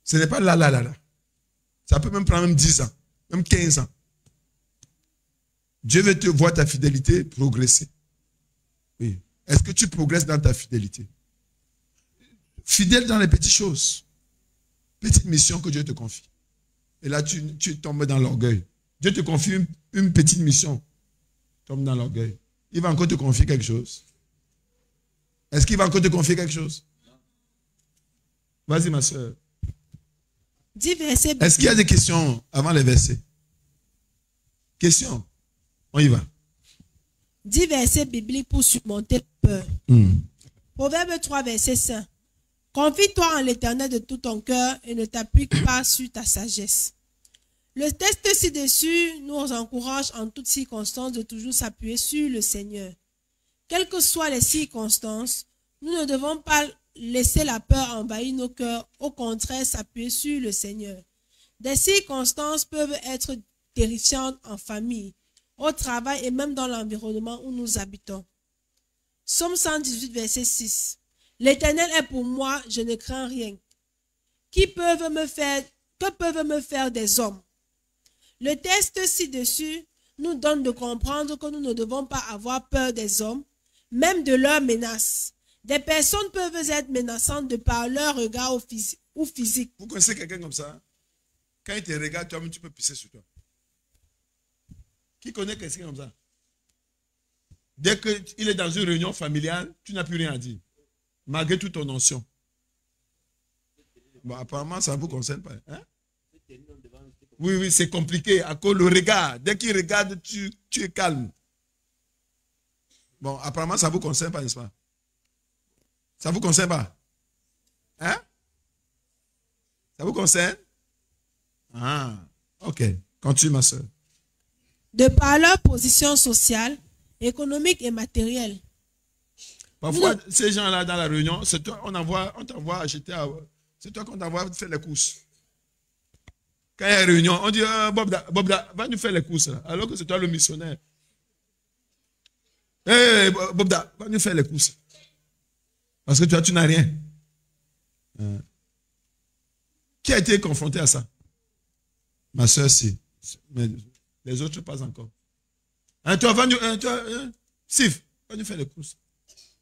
ce n'est pas là. Ça peut même prendre même 10 ans, même 15 ans. Dieu veut te voir ta fidélité progresser. Oui. Est-ce que tu progresses dans ta fidélité? Fidèle dans les petites choses. Petite mission que Dieu te confie. Et là, tu tombes dans l'orgueil. Dieu te confie une petite mission. Tombe dans l'orgueil. Il va encore te confier quelque chose. Est-ce qu'il va encore te confier quelque chose? Vas-y, ma soeur. Est-ce qu'il y a des questions avant les versets? Questions? On y va. 10 versets bibliques pour surmonter la peur. Proverbe 3, verset 5. Confie-toi en l'Éternel de tout ton cœur et ne t'appuie pas sur ta sagesse. Le texte ci-dessus nous encourage en toutes circonstances de toujours s'appuyer sur le Seigneur. Quelles que soient les circonstances, nous ne devons pas laisser la peur envahir nos cœurs, au contraire s'appuyer sur le Seigneur. Des circonstances peuvent être terrifiantes en famille, au travail et même dans l'environnement où nous habitons. Psaume 118, verset 6. L'Éternel est pour moi, je ne crains rien. Que peuvent me faire des hommes? Le texte ci-dessus nous donne de comprendre que nous ne devons pas avoir peur des hommes, même de leurs menaces. Des personnes peuvent être menaçantes de par leur regard ou physique. Vous connaissez quelqu'un comme ça? Quand il te regarde, toi-même, tu peux pisser sur toi. Qui connaît quelqu'un comme ça? Dès qu'il est dans une réunion familiale, tu n'as plus rien à dire. Malgré toute ton notion. Bon, apparemment, ça ne vous concerne pas. Hein? Oui, c'est compliqué. À cause du regard. Dès qu'il regarde, tu es calme. Bon, apparemment, ça ne vous concerne pas, n'est-ce pas? Ça ne vous concerne pas? Hein? Ça vous concerne? Ah, ok. Continue, ma soeur. De par leur position sociale, économique et matérielle. Parfois, ces gens-là dans la réunion, c'est toi, on t'envoie acheter, c'est toi qu'on t'envoie faire les courses. Quand il y a une réunion, on dit, Bobda, va nous faire les courses, là, alors que c'est toi le missionnaire. Hey, Bobda, va nous faire les courses. Parce que toi, tu n'as rien. Qui a été confronté à ça? Ma soeur, si. Mais les autres, pas encore. Toi, va nous, Sif, va nous faire les courses.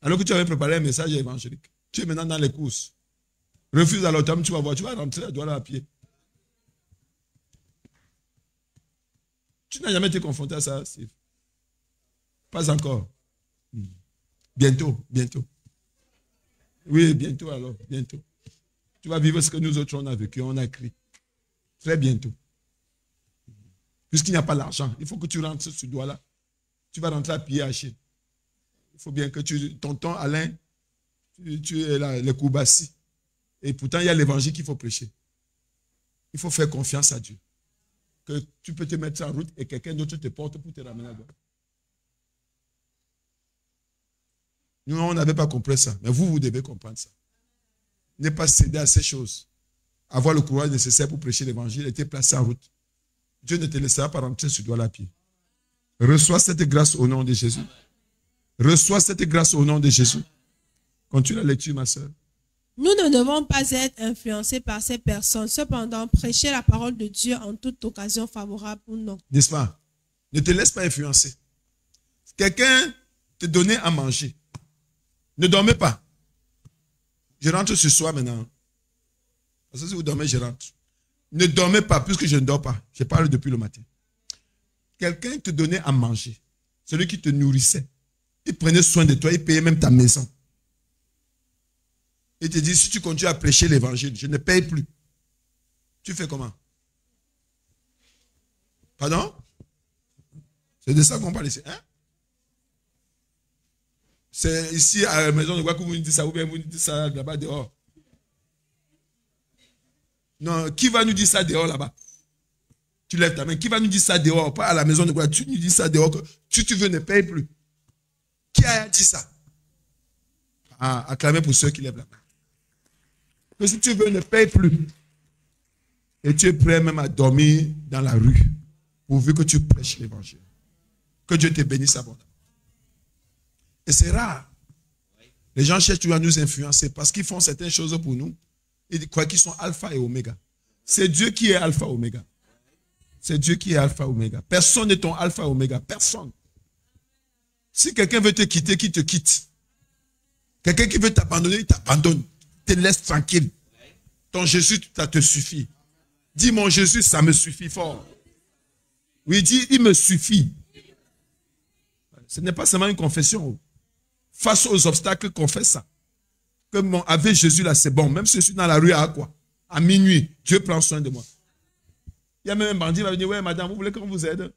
Alors que tu avais préparé un message évangélique. Tu es maintenant dans les courses. Refuse à l'automne, tu vas voir, tu vas rentrer à doigt à pied. Tu n'as jamais été confronté à ça, Sif? Pas encore. Bientôt. Oui, bientôt alors, bientôt. Tu vas vivre ce que nous autres on a vécu, on a écrit. Très bientôt. Puisqu'il n'y a pas l'argent, il faut que tu rentres ce doigt-là. Tu vas rentrer à pied à Chine. Il faut bien que tonton Alain, tu es là, le Koubassi. Et pourtant, il y a l'évangile qu'il faut prêcher. Il faut faire confiance à Dieu. Que tu peux te mettre en route et quelqu'un d'autre te porte pour te ramener à droite. Nous, on n'avait pas compris ça. Mais vous devez comprendre ça. Ne pas céder à ces choses. Avoir le courage nécessaire pour prêcher l'évangile et te placer en route. Dieu ne te laissera pas rentrer sur doigt à pied. Reçois cette grâce au nom de Jésus. Reçois cette grâce au nom de Jésus. Continue la lecture, ma soeur. Nous ne devons pas être influencés par ces personnes. Cependant, prêcher la parole de Dieu en toute occasion favorable ou non. N'est-ce pas? Ne te laisse pas influencer. Quelqu'un te donnait à manger. Ne dormez pas. Je rentre ce soir maintenant. Parce que si vous dormez, je rentre. Ne dormez pas, puisque je ne dors pas. Je parle depuis le matin. Quelqu'un te donnait à manger. Celui qui te nourrissait. Il prenait soin de toi, il payait même ta maison. Il te dit, si tu continues à prêcher l'évangile, je ne paye plus. Tu fais comment? Pardon? C'est de ça qu'on parle ici. Hein? C'est ici à la maison de quoi que vous nous dites ça, ou bien vous nous dites ça là-bas dehors. Non, qui va nous dire ça dehors là-bas? Tu lèves ta main. Qui va nous dire ça dehors? Pas à la maison de quoi? Tu nous dis ça dehors que si tu veux ne paye plus. Qui a dit ça? Ah, acclamez pour ceux qui lèvent la main. Que si tu veux ne paye plus. Et tu es prêt même à dormir dans la rue. Pourvu que tu prêches l'évangile. Que Dieu te bénisse abondamment. Et c'est rare. Les gens cherchent toujours à nous influencer parce qu'ils font certaines choses pour nous. Ils croient qu'ils sont alpha et oméga. C'est Dieu qui est alpha et oméga. C'est Dieu qui est alpha et oméga. Personne n'est ton alpha et oméga. Personne. Si quelqu'un veut te quitter, qu'il te quitte. Quelqu'un qui veut t'abandonner, il t'abandonne. Te laisse tranquille. Ton Jésus, ça te suffit. Dis mon Jésus, ça me suffit fort. Oui, dis, il me suffit. Ce n'est pas seulement une confession. Face aux obstacles qu'on fait ça. Comme avec Jésus là, c'est bon. Même si je suis dans la rue à quoi? À minuit, Dieu prend soin de moi. Il y a même un bandit qui va venir, ouais madame, vous voulez qu'on vous aide?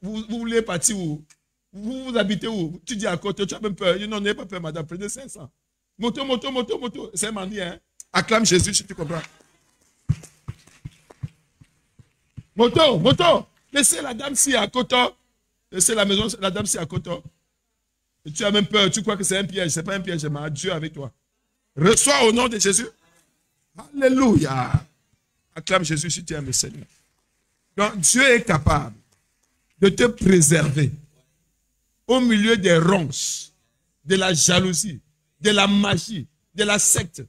Vous voulez partir où? Vous habitez où? Tu dis à côté, tu as même peur. Non, n'ayez pas peur madame, prenez 500. Moto. C'est un bandit, hein? Acclame Jésus si tu comprends. Moto. Laissez la dame si à côté. Laissez la maison, la dame si à côté. Et tu as même peur, tu crois que c'est un piège. Ce n'est pas un piège, mais Dieu avec toi. Reçois au nom de Jésus. Alléluia. Acclame Jésus si tu aimes le Seigneur. Donc, Dieu est capable de te préserver au milieu des ronces, de la jalousie, de la magie, de la secte.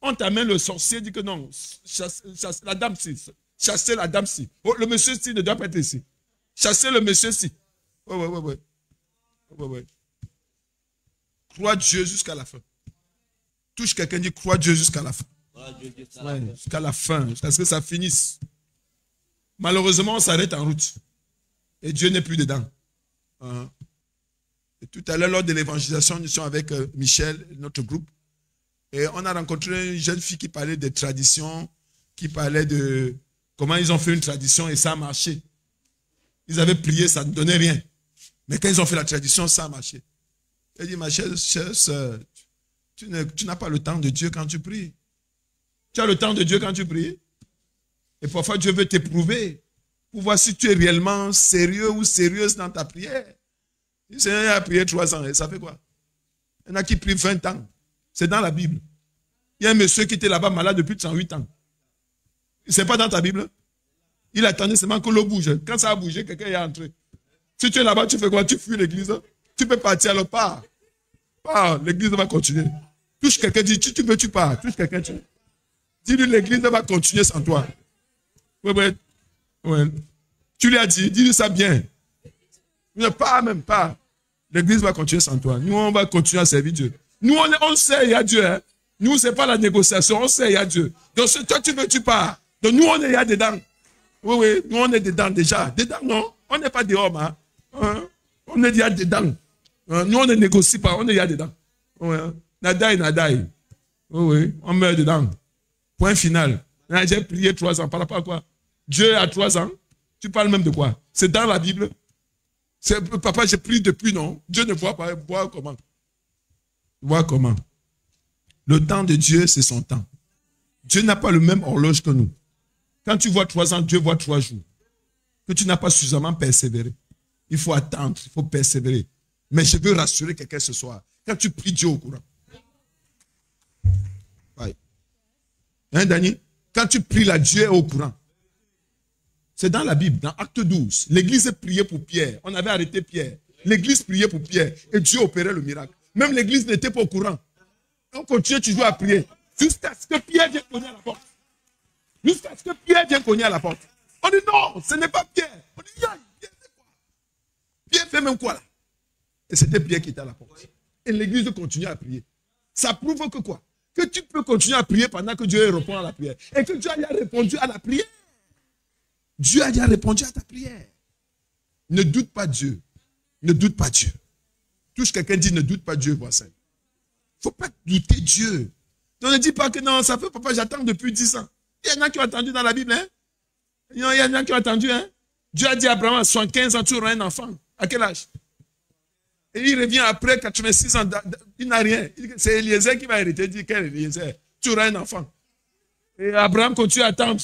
On t'amène le sorcier, dit que non, chasse la dame-ci, chassez la dame-ci. Oh, le monsieur-ci ne doit pas être ici. Chassez le monsieur-ci. Ouais. Crois Dieu jusqu'à la fin. Touche quelqu'un, dit crois Dieu jusqu'à la fin. Jusqu'à la fin, jusqu'à ce que ça finisse. Malheureusement, on s'arrête en route. Et Dieu n'est plus dedans. Et tout à l'heure, lors de l'évangélisation, nous sommes avec Michel, notre groupe. Et on a rencontré une jeune fille qui parlait des traditions, qui parlait de comment ils ont fait une tradition et ça a marché. Ils avaient prié, ça ne donnait rien. Mais quand ils ont fait la tradition, ça a marché. Elle dit, ma chère sœur, tu n'as pas le temps de Dieu quand tu pries. Tu as le temps de Dieu quand tu pries. Et parfois, Dieu veut t'éprouver pour voir si tu es réellement sérieux ou sérieuse dans ta prière. Le Seigneur a prié 3 ans et ça fait quoi? Il y en a qui prient 20 ans. C'est dans la Bible. Il y a un monsieur qui était là-bas malade depuis 108 ans. C'est pas dans ta Bible. Il attendait seulement que l'eau bouge. Quand ça a bougé, quelqu'un est entré. Si tu es là-bas, tu fais quoi? Tu fuis l'église. Tu peux partir, alors pars. Pars, l'église va continuer. Touche quelqu'un, dis, tu veux, tu pars. Touche quelqu'un, tu... Dis-lui, l'église va continuer sans toi. Ouais. Tu lui as dit, dis-lui ça bien. Ne pas même pas. L'église va continuer sans toi. Nous, on va continuer à servir Dieu. Nous, on sait, il y a Dieu. Hein. Nous, ce n'est pas la négociation. On sait, il y a Dieu. Donc, toi, tu veux, tu pars. Donc, nous, on est là dedans. Oui. Nous, on est dedans déjà. Dedans, non. On n'est pas dehors, hein. On est déjà dedans. Nous, on ne négocie pas. On est là dedans. Nadaï. Oui. On meurt dedans. Point final. J'ai prié 3 ans. Par rapport à quoi? Dieu a 3 ans. Tu parles même de quoi? C'est dans la Bible. Papa, j'ai prié depuis, non? Dieu ne voit pas. Voir comment? Voir comment? Le temps de Dieu, c'est son temps. Dieu n'a pas le même horloge que nous. Quand tu vois 3 ans, Dieu voit 3 jours. Que tu n'as pas suffisamment persévéré. Il faut attendre, il faut persévérer. Mais je veux rassurer quelqu'un ce soir. Quand tu pries, Dieu est au courant. Ouais. Hein, Dani? Quand tu pries là, Dieu est au courant. C'est dans la Bible, dans Acte 12. L'église priait pour Pierre. On avait arrêté Pierre. L'église priait pour Pierre. Et Dieu opérait le miracle. Même l'église n'était pas au courant. On continuait toujours à prier. Jusqu'à ce que Pierre vienne cogner à la porte. Jusqu'à ce que Pierre vienne cogner à la porte. On dit non, ce n'est pas Pierre. On dit, Pierre fait quoi? Pierre fait même quoi là? Et c'était Pierre qui était à la porte. Et l'église continuait à prier. Ça prouve que quoi? Que tu peux continuer à prier pendant que Dieu répond à la prière. Et que Dieu a déjà répondu à la prière. Dieu a déjà répondu à ta prière. Ne doute pas Dieu. Ne doute pas Dieu. Touche quelqu'un, dit ne doute pas Dieu, voisin. Il ne faut pas douter Dieu. Donc ne dis pas que non, ça fait papa, j'attends depuis 10 ans. Il y en a qui ont attendu dans la Bible, hein? Il y en a qui ont attendu, hein? Dieu a dit à Abraham, à 75 ans, tu auras un enfant. À quel âge? Et il revient après 86 ans, il n'a rien. C'est Eliezer qui va hériter. Il dit, quel Eliezer? Tu auras un enfant. Et Abraham continue à attendre.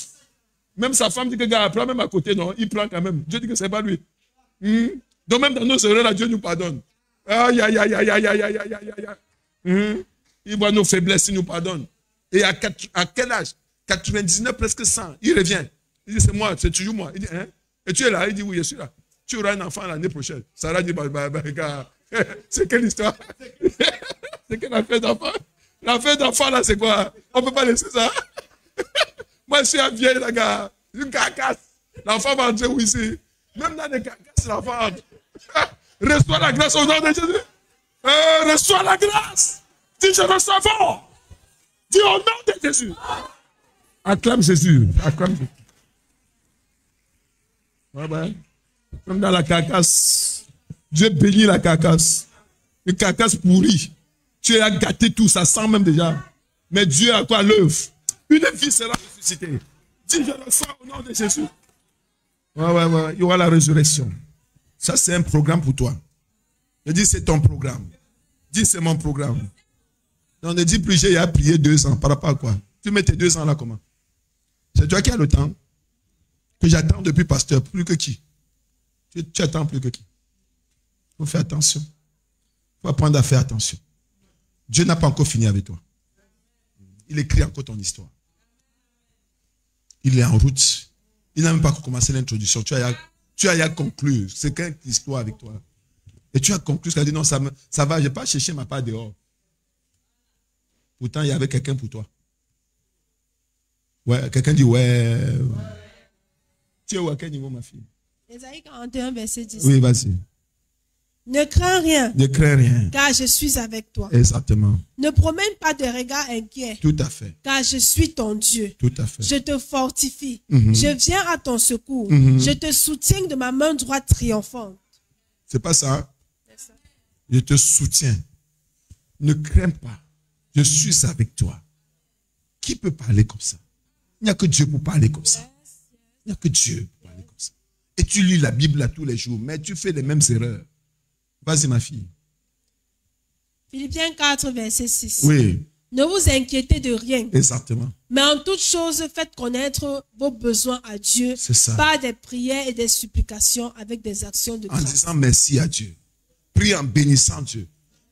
Même sa femme dit que gars, prend même à côté, non, il prend quand même. Dieu dit que ce n'est pas lui. Donc même dans nos erreurs, là, Dieu nous pardonne. Aïe. Il voit nos faiblesses, il nous pardonne. Et à quel âge? 99, presque 100. Il revient. Il dit, c'est moi, c'est toujours moi. Il dit, hein? Et tu es là? Il dit, oui, je suis là. Tu auras un enfant l'année prochaine. Sarah dit, gars, c'est quelle histoire? C'est quelle affaire d'enfant? L'affaire d'enfant, là, c'est quoi? On ne peut pas laisser ça. Moi, je suis un vieil, là, gars. Une carcasse. L'enfant va entrer où ici? Même dans les carcasses, l'enfant entre. Reçois la grâce au nom de Jésus. Reçois la grâce. Dis, je reçois fort. Dis au nom de Jésus. Acclame Jésus. Acclame Jésus. Ouais. Même dans la carcasse. Dieu bénit la carcasse. Une carcasse pourrie. Tu as gâté tout, ça sent même déjà. Mais Dieu a quoi l'œuvre? Une vie sera ressuscitée. Dis, je reçois au nom de Jésus. Ouais. Il y aura la résurrection. Ça, c'est un programme pour toi. Je dis, c'est ton programme. Dis, c'est mon programme. On ne dit plus, j'ai prié 2 ans. Par rapport à quoi? Tu mets tes 2 ans là, comment? C'est toi qui as le temps. Que j'attends depuis pasteur. Plus que qui? Tu attends plus que qui? Il faut faire attention. Il faut apprendre à faire attention. Dieu n'a pas encore fini avec toi. Il écrit encore ton histoire. Il est en route. Il n'a même pas commencé l'introduction. Tu as à conclure. C'est quelle histoire avec toi? Et tu as conclu, tu as dit non, ça va, je n'ai pas cherché ma part dehors. Pourtant, il y avait quelqu'un pour toi. Ouais, quelqu'un dit ouais. Tu es où, à quel niveau, ma fille? Ésaïe 41, verset 10. Oui, vas-y. Ne crains rien. Ne crains rien. Car je suis avec toi. Exactement. Ne promène pas de regard inquiet. Tout à fait. Car je suis ton Dieu. Tout à fait. Je te fortifie. Mhm. Je viens à ton secours. Mhm. Je te soutiens de ma main droite triomphante. C'est pas ça, hein? Je te soutiens. Ne crains pas. Je suis avec toi. Qui peut parler comme ça? Il n'y a que Dieu pour parler comme ça. Il n'y a que Dieu pour parler comme ça. Et tu lis la Bible là tous les jours, mais tu fais les mêmes erreurs. Vas-y, ma fille. Philippiens 4, verset 6. Oui, Ne vous inquiétez de rien, exactement. mais en toute chose, faites connaître vos besoins à Dieu C'est ça. par des prières et des supplications avec des actions de En grâce. disant merci à Dieu. Prie en bénissant Dieu.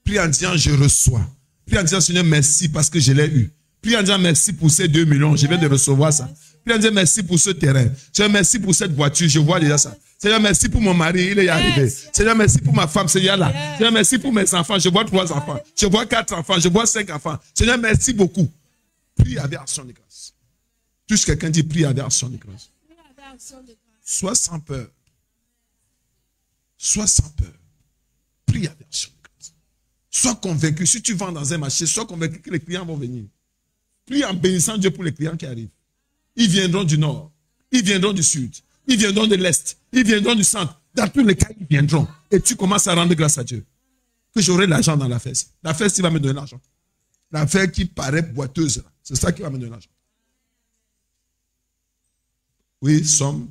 Prie en disant je reçois. Prie en disant Seigneur merci parce que je l'ai eu. Prie en disant merci pour ces 2 millions, je viens de recevoir ça. Prie en disant merci pour ce terrain. Seigneur merci pour cette voiture, je vois déjà ça. Seigneur merci pour mon mari, il est arrivé. Seigneur merci pour ma femme, Seigneur là. Seigneur merci pour mes enfants, je vois 3 enfants. Je vois 4 enfants, je vois 5 enfants. Seigneur merci beaucoup. Prie avec action de grâce. Touche quelqu'un dit prie avec action de grâce. Sois sans peur. Sois sans peur. Prie avec action de grâce. Sois convaincu. Si tu vends dans un marché, sois convaincu que les clients vont venir. Prie en bénissant Dieu pour les clients qui arrivent. Ils viendront du nord. Ils viendront du sud. Ils viendront de l'est. Ils viendront du centre. Dans tous les cas, ils viendront. Et tu commences à rendre grâce à Dieu. Que j'aurai l'argent dans la fesse. La fesse, il va me donner l'argent. La fesse qui paraît boiteuse, c'est ça qui va me donner l'argent. Oui, Somme.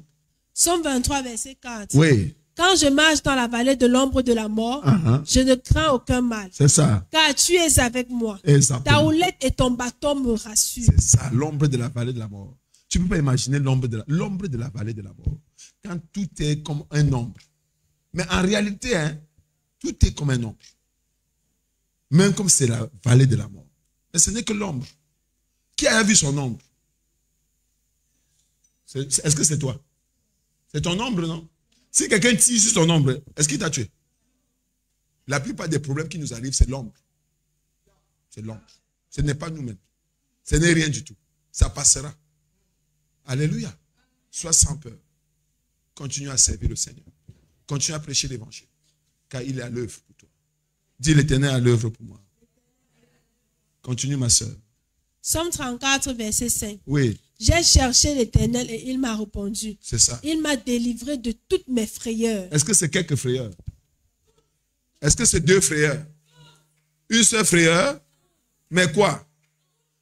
Somme 23, verset 4. Oui. Quand je marche dans la vallée de l'ombre de la mort, je ne crains aucun mal. C'est ça. Car tu es avec moi. Exactement. Ta houlette et ton bâton me rassurent. C'est ça, l'ombre de la vallée de la mort. Tu ne peux pas imaginer l'ombre de la vallée de la mort. Quand tout est comme un ombre. Mais en réalité, hein, tout est comme un ombre. Même comme c'est la vallée de la mort. Mais ce n'est que l'ombre. Qui a vu son ombre? Est-ce que c'est toi? C'est ton ombre, non? Si quelqu'un tire sur ton ombre, est-ce qu'il t'a tué? La plupart des problèmes qui nous arrivent, c'est l'ombre. C'est l'ombre. Ce n'est pas nous-mêmes. Ce n'est rien du tout. Ça passera. Alléluia. Sois sans peur. Continue à servir le Seigneur. Continue à prêcher l'évangile. Car il est à l'œuvre pour toi. Dis l'Éternel à l'œuvre pour moi. Continue, ma soeur. Somme 34, verset 5. Oui. J'ai cherché l'Éternel et il m'a répondu. C'est ça. Il m'a délivré de toutes mes frayeurs. Est-ce que c'est quelques frayeurs? Est-ce que c'est 2 frayeurs? Une seule frayeur? Mais quoi?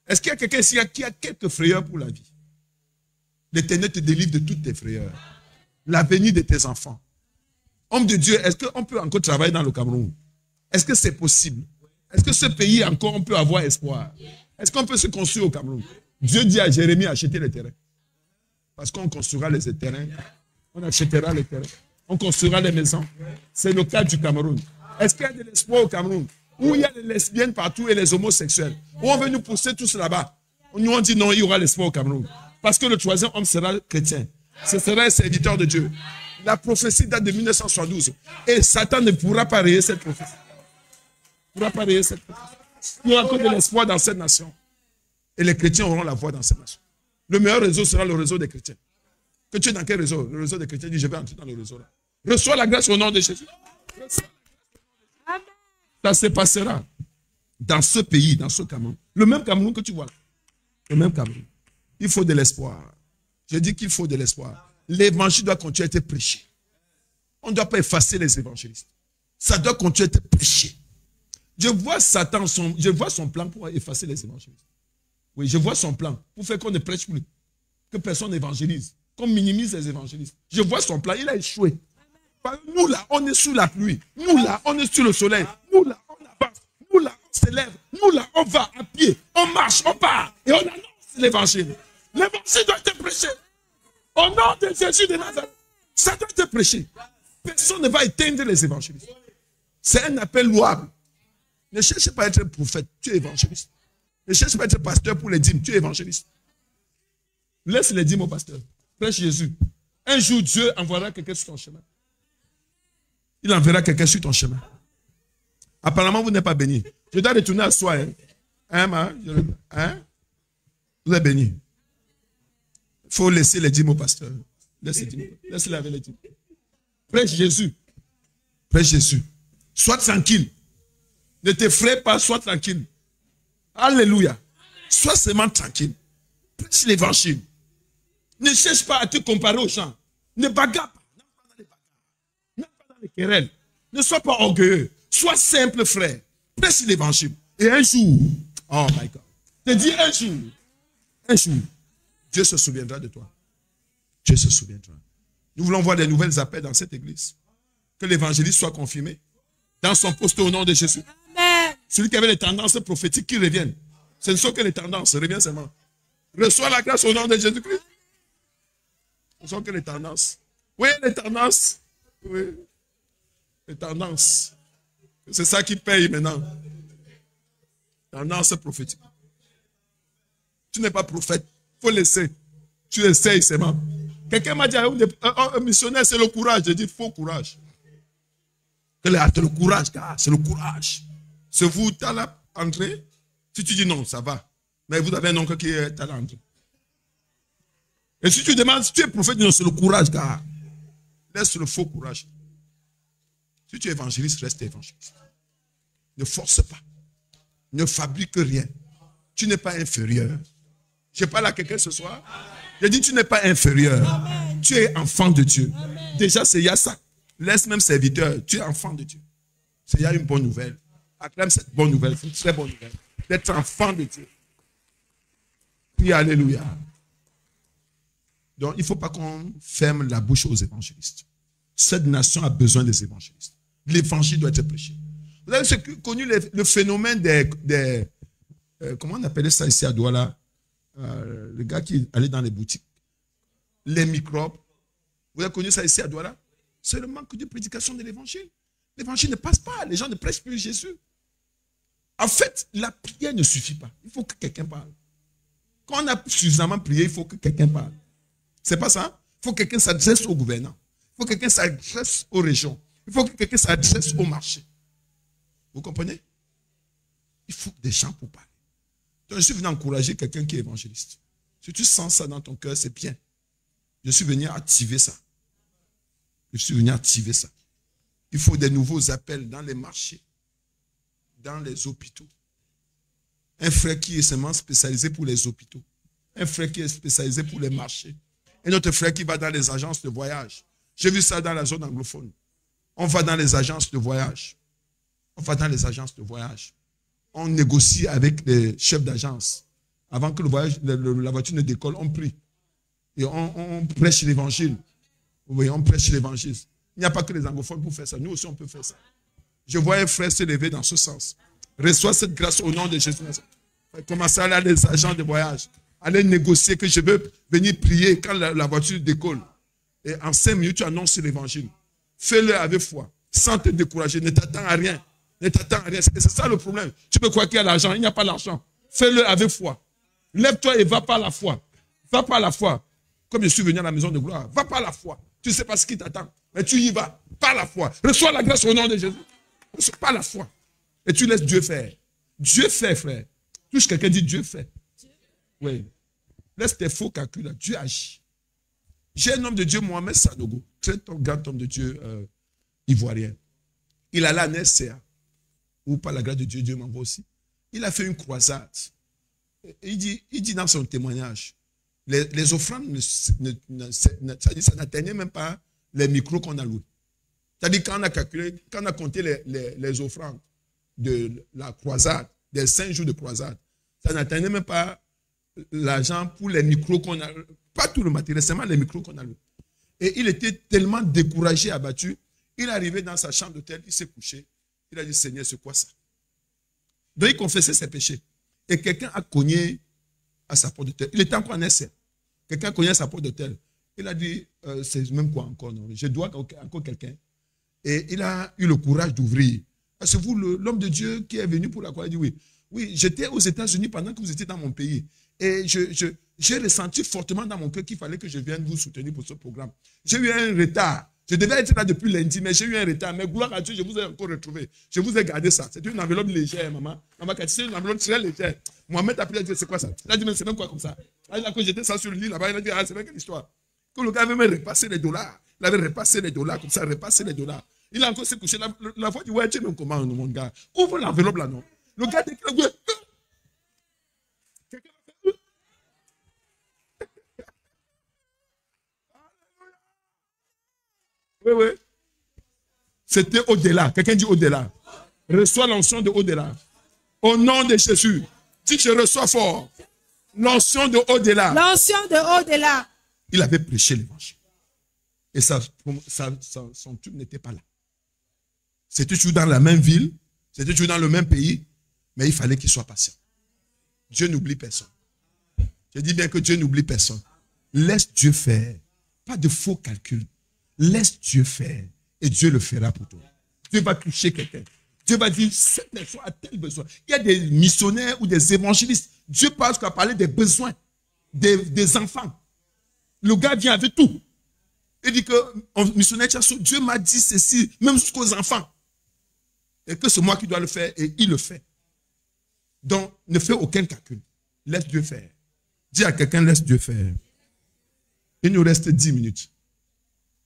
Est-ce qu'il y a quelqu'un ici qui a quelques frayeurs pour la vie? L'Éternel te délivre de toutes tes frayeurs. L'avenir de tes enfants. Homme de Dieu, est-ce qu'on peut encore travailler dans le Cameroun? Est-ce que c'est possible? Est-ce que ce pays encore, on peut avoir espoir? Est-ce qu'on peut se construire au Cameroun? Dieu dit à Jérémie acheter les terrains. Parce qu'on construira les terrains. On achètera les terrains. On construira les maisons. C'est le cas du Cameroun. Est-ce qu'il y a de l'espoir au Cameroun? Où il y a les lesbiennes partout et les homosexuels? Où on veut nous pousser tous là-bas? Nous on dit non, il y aura l'espoir au Cameroun. Parce que le 3e homme sera chrétien. Ce sera un serviteur de Dieu. La prophétie date de 1972. Et Satan ne pourra pas rayer cette prophétie. Il ne pourra pas rayer cette prophétie. Il y aura que de l'espoir dans cette nation. Et les chrétiens auront la voix dans cette nation. Le meilleur réseau sera le réseau des chrétiens. Que tu es dans quel réseau? Le réseau des chrétiens dit je vais entrer dans le réseau là. Reçois la grâce au nom de Jésus. Ça se passera dans ce pays, dans ce Cameroun. Le même Cameroun que tu vois là. Le même Cameroun. Il faut de l'espoir. Je dis qu'il faut de l'espoir. L'évangile doit continuer à être prêché. On ne doit pas effacer les évangélistes. Ça doit continuer à être prêché. Je vois Satan, je vois son plan pour effacer les évangélistes. Oui, je vois son plan pour faire qu'on ne prêche plus. Que personne n'évangélise. Qu'on minimise les évangélistes. Je vois son plan, il a échoué. Nous là, on est sous la pluie. Nous là, on est sur le soleil. Nous là, on avance. Nous là, on s'élève. Nous là, on va à pied. On marche, on part. Et on annonce l'évangile. L'évangile doit être prêché. Au nom de Jésus de Nazareth. Ça doit être prêché. Personne ne va éteindre les évangélistes. C'est un appel louable. Ne cherchez pas à être prophète. Tu es évangéliste. Ne cherche pas à être pasteur pour les dîmes. Tu es évangéliste. Laisse les dîmes au pasteur. Prêche Jésus. Un jour, Dieu enverra quelqu'un sur ton chemin. Il enverra quelqu'un sur ton chemin. Apparemment, vous n'êtes pas béni. Je dois retourner à soi. Hein? Vous êtes béni. Il faut laisser les dîmes au pasteur. Laisse-les avec les dîmes. Prêche Jésus. Prêche Jésus. Sois tranquille. Ne t'effraie pas, sois tranquille. Alléluia. Sois seulement tranquille. Prêche l'évangile. Ne cherche pas à te comparer aux gens. Ne bagarre pas. N'entre pas dans les querelles. Ne sois pas orgueilleux. Sois simple, frère. Prêche l'évangile. Et un jour, oh my God. Je te dis un jour, Dieu se souviendra de toi. Dieu se souviendra. Nous voulons voir des nouvelles appels dans cette église. Que l'évangéliste soit confirmé dans son poste au nom de Jésus. Amen. Celui qui avait les tendances prophétiques qui reviennent. Ce ne sont que les tendances, reviens seulement. Reçois la grâce au nom de Jésus-Christ. Ce ne sont que les tendances. Oui, les tendances. Oui. Les tendances. C'est ça qui paye maintenant. Tendance prophétique. Tu n'es pas prophète. Il faut laisser. Tu essayes seulement. Quelqu'un m'a dit, un missionnaire, c'est le courage. J'ai dit, faux courage. C'est le courage, gars. C'est le courage. C'est vous, talent, André. Si tu dis non, ça va. Mais vous avez un oncle qui est talent, André. Et si tu demandes, si tu es prophète, non, c'est le courage, gars. Laisse le faux courage. Si tu es évangéliste, reste évangéliste. Ne force pas. Ne fabrique rien. Tu n'es pas inférieur. Je parle à quelqu'un ce soir. Je dis, tu n'es pas inférieur. Amen. Tu es enfant de Dieu. Amen. Déjà, c'est ça. Laisse même serviteur. Tu es enfant de Dieu. C'est une bonne nouvelle. Acclame cette bonne nouvelle. C'est une très bonne nouvelle. D'être enfant de Dieu. Puis, alléluia. Donc, il ne faut pas qu'on ferme la bouche aux évangélistes. Cette nation a besoin des évangélistes. L'évangile doit être prêché. Vous avez connu le phénomène des comment on appelait ça ici à Douala? Le gars qui allait dans les boutiques. Les microbes. Vous avez connu ça ici à Douala? C'est le manque de prédication de l'évangile. L'évangile ne passe pas. Les gens ne prêchent plus Jésus. En fait, la prière ne suffit pas. Il faut que quelqu'un parle. Quand on a suffisamment prié, il faut que quelqu'un parle. C'est pas ça? Il faut que quelqu'un s'adresse au gouvernant. Il faut que quelqu'un s'adresse aux régions. Il faut que quelqu'un s'adresse au marché. Vous comprenez? Il faut des gens pour parler. Donc, je suis venu encourager quelqu'un qui est évangéliste. Si tu sens ça dans ton cœur, c'est bien. Je suis venu activer ça. Je suis venu activer ça. Il faut des nouveaux appels dans les marchés, dans les hôpitaux. Un frère qui est seulement spécialisé pour les hôpitaux. Un frère qui est spécialisé pour les marchés. Un autre frère qui va dans les agences de voyage. J'ai vu ça dans la zone anglophone. On va dans les agences de voyage. On va dans les agences de voyage. On négocie avec les chefs d'agence. Avant que la voiture ne décolle, on prie. Et on prêche l'évangile. Oui, on prêche l'évangile. Il n'y a pas que les anglophones pour faire ça. Nous aussi, on peut faire ça. Je vois un frère se lever dans ce sens. Reçois cette grâce au nom de Jésus. Commencez à aller à les agents de voyage. Allez négocier que je veux venir prier quand la voiture décolle. Et en 5 minutes, tu annonces l'évangile. Fais-le avec foi. Sans te décourager. Ne t'attends à rien. Ne t'attends à rien. C'est ça le problème. Tu peux croire qu'il y a l'argent. Il n'y a pas l'argent. Fais-le avec foi. Lève-toi et va par la foi. Va par la foi. Comme je suis venu à la maison de gloire. Va par la foi. Tu ne sais pas ce qui t'attend. Mais tu y vas. Par la foi. Reçois la grâce au nom de Jésus. Reçois par la foi. Et tu laisses Dieu faire. Dieu fait, frère. Touche quelqu'un, dit Dieu fait. Oui. Laisse tes faux calculs là. Dieu agit. J'ai un homme de Dieu, Mohamed Sanogo. Très grand homme de Dieu ivoirien. Il allait à NSCA. Ou par la grâce de Dieu, Dieu m'envoie aussi. Il a fait une croisade. Il dit dans son témoignage, les offrandes, ça n'atteignait même pas les micros qu'on a loués. C'est-à-dire quand on a calculé, quand on a compté les offrandes de la croisade, des 5 jours de croisade, ça n'atteignait même pas l'argent pour les micros qu'on a, pas tout le matériel, seulement les micros qu'on a loués. Et il était tellement découragé, abattu, il est arrivé dans sa chambre d'hôtel, il s'est couché, il a dit, Seigneur, c'est quoi ça? Donc il confessait ses péchés. Et quelqu'un a cogné à sa porte d'hôtel. Il était encore en essai. Quelqu'un a cogné à sa porte d'hôtel. Il a dit, c'est même quoi encore, non? Je dois encore quelqu'un. Et il a eu le courage d'ouvrir. C'est vous l'homme de Dieu qui est venu pour la croix? Il dit oui. Oui, j'étais aux États-Unis pendant que vous étiez dans mon pays. Et j'ai ressenti fortement dans mon cœur qu'il fallait que je vienne vous soutenir pour ce programme. J'ai eu un retard. Je devais être là depuis lundi, mais j'ai eu un retard. Mais gloire à Dieu, je vous ai encore retrouvé. Je vous ai gardé ça. C'est une enveloppe légère, maman. Maman, c'est une enveloppe très légère. Mohamed a appelé, il a dit, c'est quoi ça? Il a dit, mais c'est même quoi comme ça? Il a dit, j'étais ça sur le lit là-bas, il a dit, ah, c'est même quelle histoire? Quand le gars avait même repassé les dollars, il avait repassé les dollars, comme ça, repassé les dollars. Il a encore se couché. La fois, dit, ouais, tu es même comment, mon gars? Ouvre l'enveloppe là, non? Le gars, dès qu'il a vu, quelqu'un a fait, oui, oui. C'était au-delà. Quelqu'un dit au-delà. Reçois l'onction de au-delà. Au nom de Jésus. Si je reçois fort. L'onction de au-delà. L'onction de au-delà. Il avait prêché l'évangile. Et son tube n'était pas là. C'était toujours dans la même ville. C'était toujours dans le même pays. Mais il fallait qu'il soit patient. Dieu n'oublie personne. Je dis bien que Dieu n'oublie personne. Laisse Dieu faire. Pas de faux calculs. Laisse Dieu faire. Et Dieu le fera pour toi. Dieu va toucher quelqu'un. Dieu va dire, cette personne a tel besoin. Il y a des missionnaires ou des évangélistes. Dieu parle qu'à parler des besoins des enfants. Le gars vient avec tout. Il dit que, missionnaire, Dieu m'a dit ceci, même jusqu'aux enfants. Et que c'est moi qui dois le faire, et il le fait. Donc, ne fais aucun calcul. Laisse Dieu faire. Dis à quelqu'un, laisse Dieu faire. Il nous reste 10 minutes.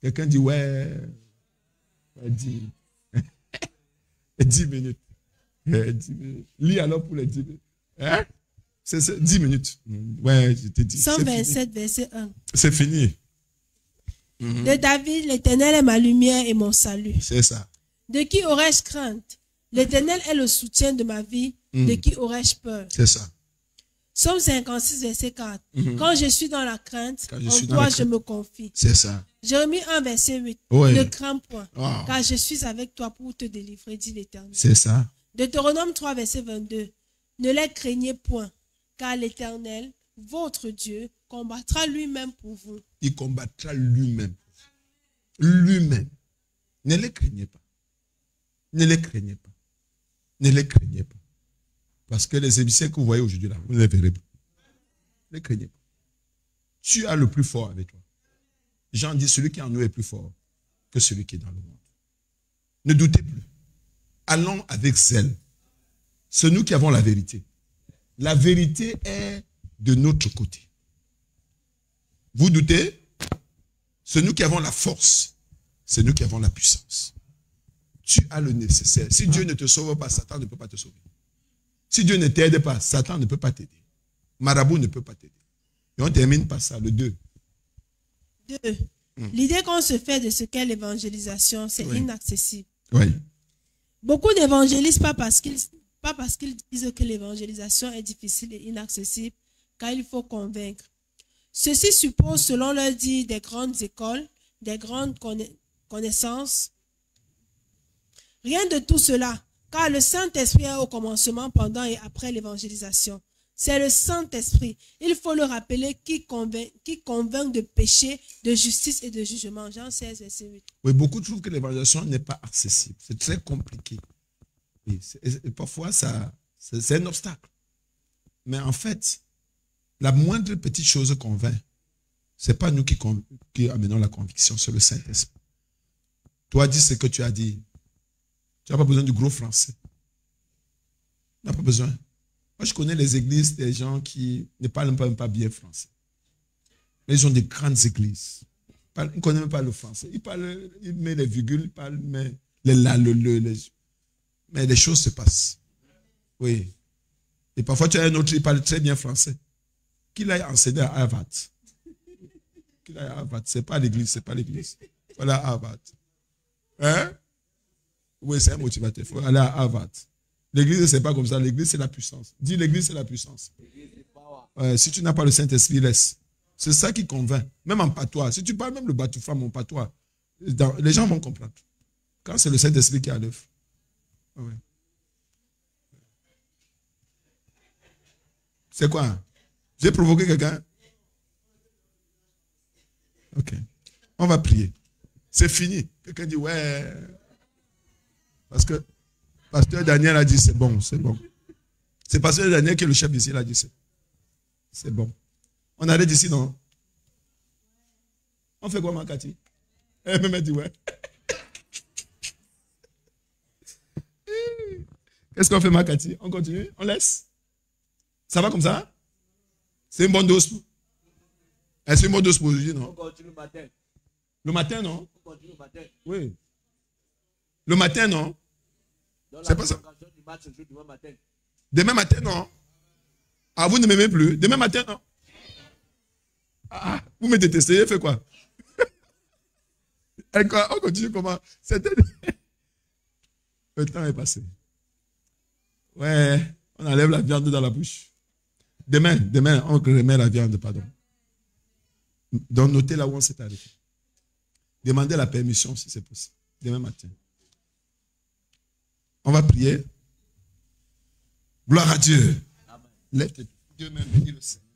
Quelqu'un dit, ouais, 10 minutes. 10 minutes. 10 minutes. Lis alors pour les 10 minutes. Hein? C'est 10 minutes. Ouais, je te dis. 127, verset 1. C'est fini. De David, l'Éternel est ma lumière et mon salut. C'est ça. De qui aurais-je crainte? L'Éternel est le soutien de ma vie. De qui aurais-je peur? C'est ça. Psaume 56, verset 4. Quand je suis dans la crainte, en toi je me confie. C'est ça. Jérémie 1, verset 8. Oui. Ne crains point, Wow. car je suis avec toi pour te délivrer, dit l'Éternel. C'est ça. Deutéronome 3, verset 22. Ne les craignez point, car l'Éternel, votre Dieu, combattra lui-même pour vous. Il combattra lui-même. Lui-même. Ne les craignez pas. Ne les craignez pas. Ne les craignez pas. Parce que les émissaires que vous voyez aujourd'hui là, vous ne les verrez pas. Ne les craignez pas. Tu as le plus fort avec toi. Jean dit, celui qui en nous est plus fort que celui qui est dans le monde. Ne doutez plus. Allons avec zèle. C'est nous qui avons la vérité. La vérité est de notre côté. Vous doutez? C'est nous qui avons la force. C'est nous qui avons la puissance. Tu as le nécessaire. Si Dieu ne te sauve pas, Satan ne peut pas te sauver. Si Dieu ne t'aide pas, Satan ne peut pas t'aider. Marabout ne peut pas t'aider. Et on termine par ça, le 2. 2. L'idée qu'on se fait de ce qu'est l'évangélisation, c'est inaccessible. Oui. Beaucoup d'évangélistes, pas parce qu'ils disent que l'évangélisation est difficile et inaccessible, car il faut convaincre. Ceci suppose, selon leur dit, des grandes écoles, des grandes connaissances. Rien de tout cela, car le Saint-Esprit est au commencement, pendant et après l'évangélisation. C'est le Saint-Esprit. Il faut le rappeler qui convainc de péché, de justice et de jugement. Jean 16, verset 8. Oui, beaucoup trouvent que l'évangélisation n'est pas accessible. C'est très compliqué. Oui, et parfois, c'est un obstacle. Mais en fait, la moindre petite chose convainc. Ce n'est pas nous qui amenons la conviction, c'est le Saint-Esprit. Toi, dis ce que tu as dit. Tu n'as pas besoin du gros français. Tu n'as pas besoin. Moi, je connais les églises des gens qui ne parlent même pas bien français. Mais ils ont des grandes églises. Ils ne connaissent même pas le français. Ils mettent les virgules, ils parlent, mais mais les choses se passent. Oui. Et parfois, tu as un autre, il parle très bien français. Qu'il aille enseigner à Harvard. Qu'il aille à Harvard. Ce n'est pas l'église, c'est pas l'église. Voilà Harvard. Hein? Oui, c'est un motivateur. Il faut aller à Harvard. L'église, ce n'est pas comme ça. L'église, c'est la puissance. Dis, l'église, c'est la puissance. Si tu n'as pas le Saint-Esprit, laisse. C'est ça qui convainc. Même en patois. Si tu parles même le batoufam, mon patois, les gens vont comprendre. Quand c'est le Saint-Esprit qui est à l'œuvre. Ouais. C'est quoi? J'ai provoqué quelqu'un? Ok. On va prier. C'est fini. Quelqu'un dit, ouais. Parce que Pasteur Daniel a dit, c'est bon, c'est bon. C'est parce que le dernier qui est le chef ici, il a dit c'est bon. On arrête ici, non? On fait quoi, ma Cathy? Elle m'a dit ouais. Qu'est-ce qu'on fait, ma Cathy? On continue? On laisse? Ça va comme ça? C'est une bonne dose. C'est une bonne dose pour aujourd'hui, non? On continue le matin. Le matin, non? On continue le matin. Oui. Le matin, non? C'est pas ça. Du match, je joue demain matin. Demain matin, non? Ah, vous ne m'aimez plus? Demain matin, non? Ah, vous me détestez, fait quoi? On continue comment? Le temps est passé. Ouais, on enlève la viande dans la bouche. Demain, on remet la viande, pardon. Donc, notez là où on s'est arrêté. Demandez la permission si c'est possible. Demain matin. On va prier. Gloire à Dieu. Lève tes deux mains, bénis le Seigneur.